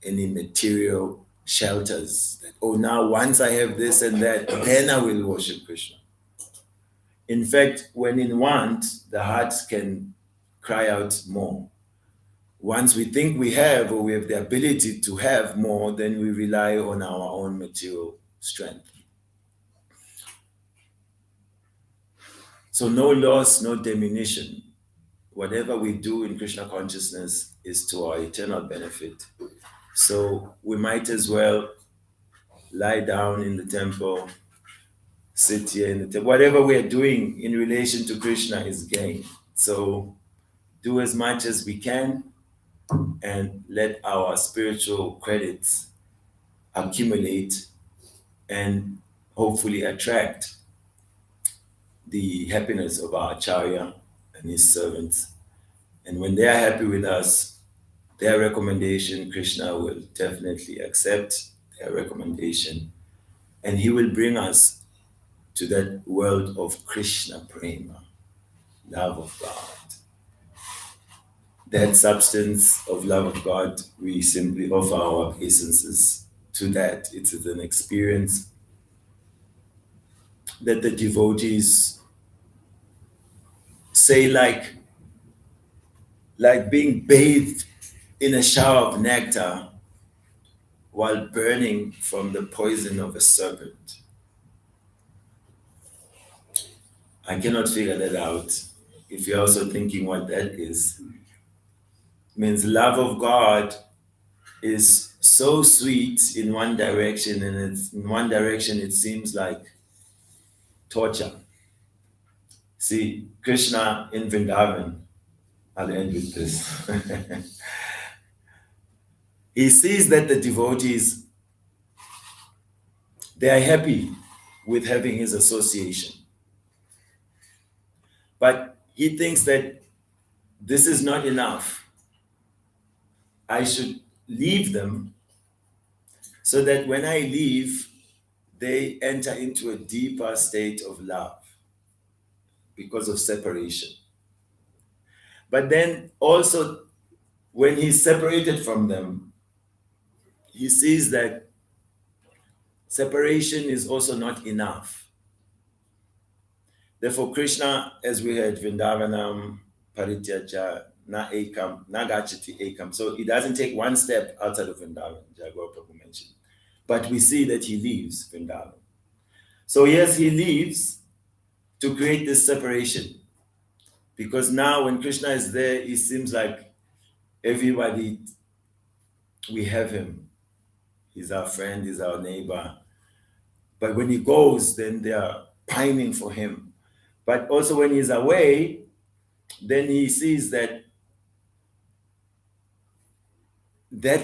any material shelters. That, oh, now once I have this and that, then I will worship Krishna. In fact, when in want, the heart can cry out more. Once we think we have, or we have the ability to have more, then we rely on our own material strength. So no loss, no diminution. Whatever we do in Krishna consciousness is to our eternal benefit. So we might as well lie down in the temple, sit here in the temple. Whatever we are doing in relation to Krishna is gain. So do as much as we can and let our spiritual credits accumulate and hopefully attract the happiness of our Acharya and his servants. And when they are happy with us, their recommendation, Krishna will definitely accept their recommendation. And he will bring us to that world of Krishna Prema, love of God. That substance of love of God, we simply offer our obeisances to that. It is an experience that the devotees say like being bathed in a shower of nectar while burning from the poison of a serpent. I cannot figure that out. If you're also thinking what that is, means love of God is so sweet in one direction, and it's in one direction it seems like torture. See, Krishna in Vrindavan, I'll end with this. He sees that the devotees, they are happy with having his association. But he thinks that this is not enough. I should leave them so that when I leave, they enter into a deeper state of love because of separation. But then also, when he's separated from them, he sees that separation is also not enough. Therefore, Krishna, as we heard, Vrindavanam, Parityaja, Na Ekam, Nagachati Ekam. So he doesn't take one step outside of Vrindavan, JayaGaura Prabhu mentioned. But we see that he leaves Vrindavan. So yes, he leaves to create this separation. Because now when Krishna is there, it seems like everybody, we have him. He's our friend, he's our neighbor. But when he goes, then they are pining for him. But also when he's away, then he sees that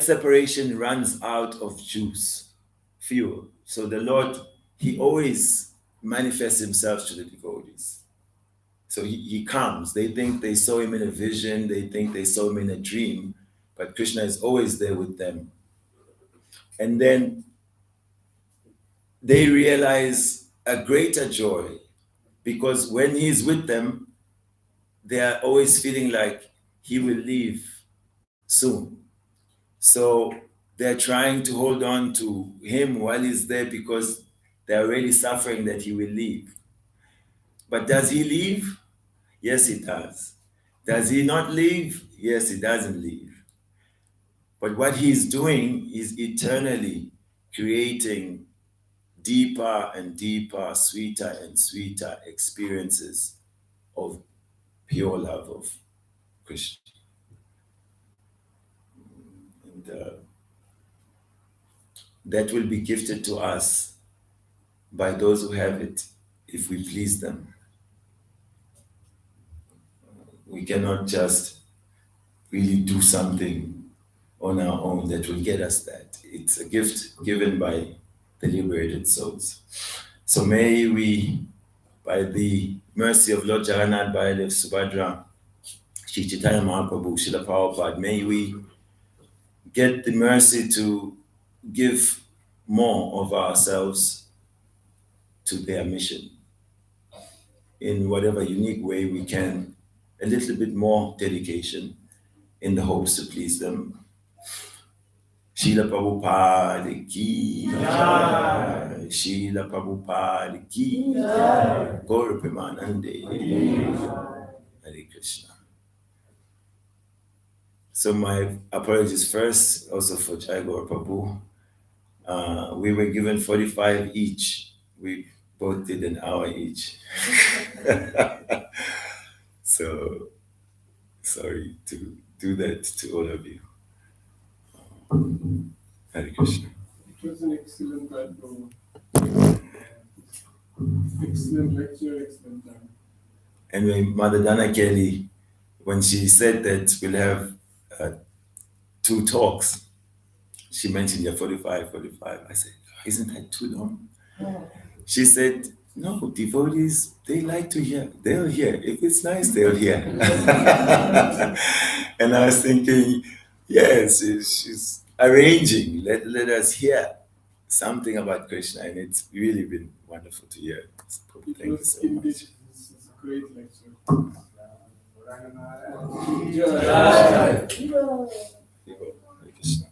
separation runs out of juice, fuel. So the Lord, he always manifests himself to the devotees. So he comes. They think they saw him in a vision, they think they saw him in a dream, but Krishna is always there with them. And then they realize a greater joy, because when he's with them, they are always feeling like he will leave soon. So they're trying to hold on to him while he's there because they're really suffering that he will leave. But does he leave? Yes, he does. Does he not leave? Yes, he doesn't leave. But what he's doing is eternally creating deeper and deeper, sweeter and sweeter experiences of pure love of Krishna. And that will be gifted to us by those who have it, if we please them. We cannot just really do something on our own that will get us that. It's a gift given by the liberated souls. So may we, by the mercy of Lord Jagannath, Baladev, Subhadra, Sri Chaitanya Mahaprabhu, Srila Prabhupada, may we get the mercy to give more of ourselves to their mission in whatever unique way we can, a little bit more dedication in the hopes to please them. Srila Prabhupada ki jai. Srila Prabhupada ki jai. Gaura Premanande. Hare Krishna. So my apologies first, also for JayaGaura Prabhu. We were given 45 each. We both did an hour each. So sorry to do that to all of you. Hare Krishna. It was an excellent time, Prabhu. Excellent lecture, excellent time. And when Mother Dana Kelly, when she said that we'll have 2 talks, she mentioned 45. I said, isn't that too long? She said, no, devotees, they like to hear. They'll hear. If it's nice, they'll hear. And I was thinking, yes, she's arranging. Let us hear something about Krishna. And it's really been wonderful to hear. Thank you so much. This is a great lecture. Jai. Hare Krishna.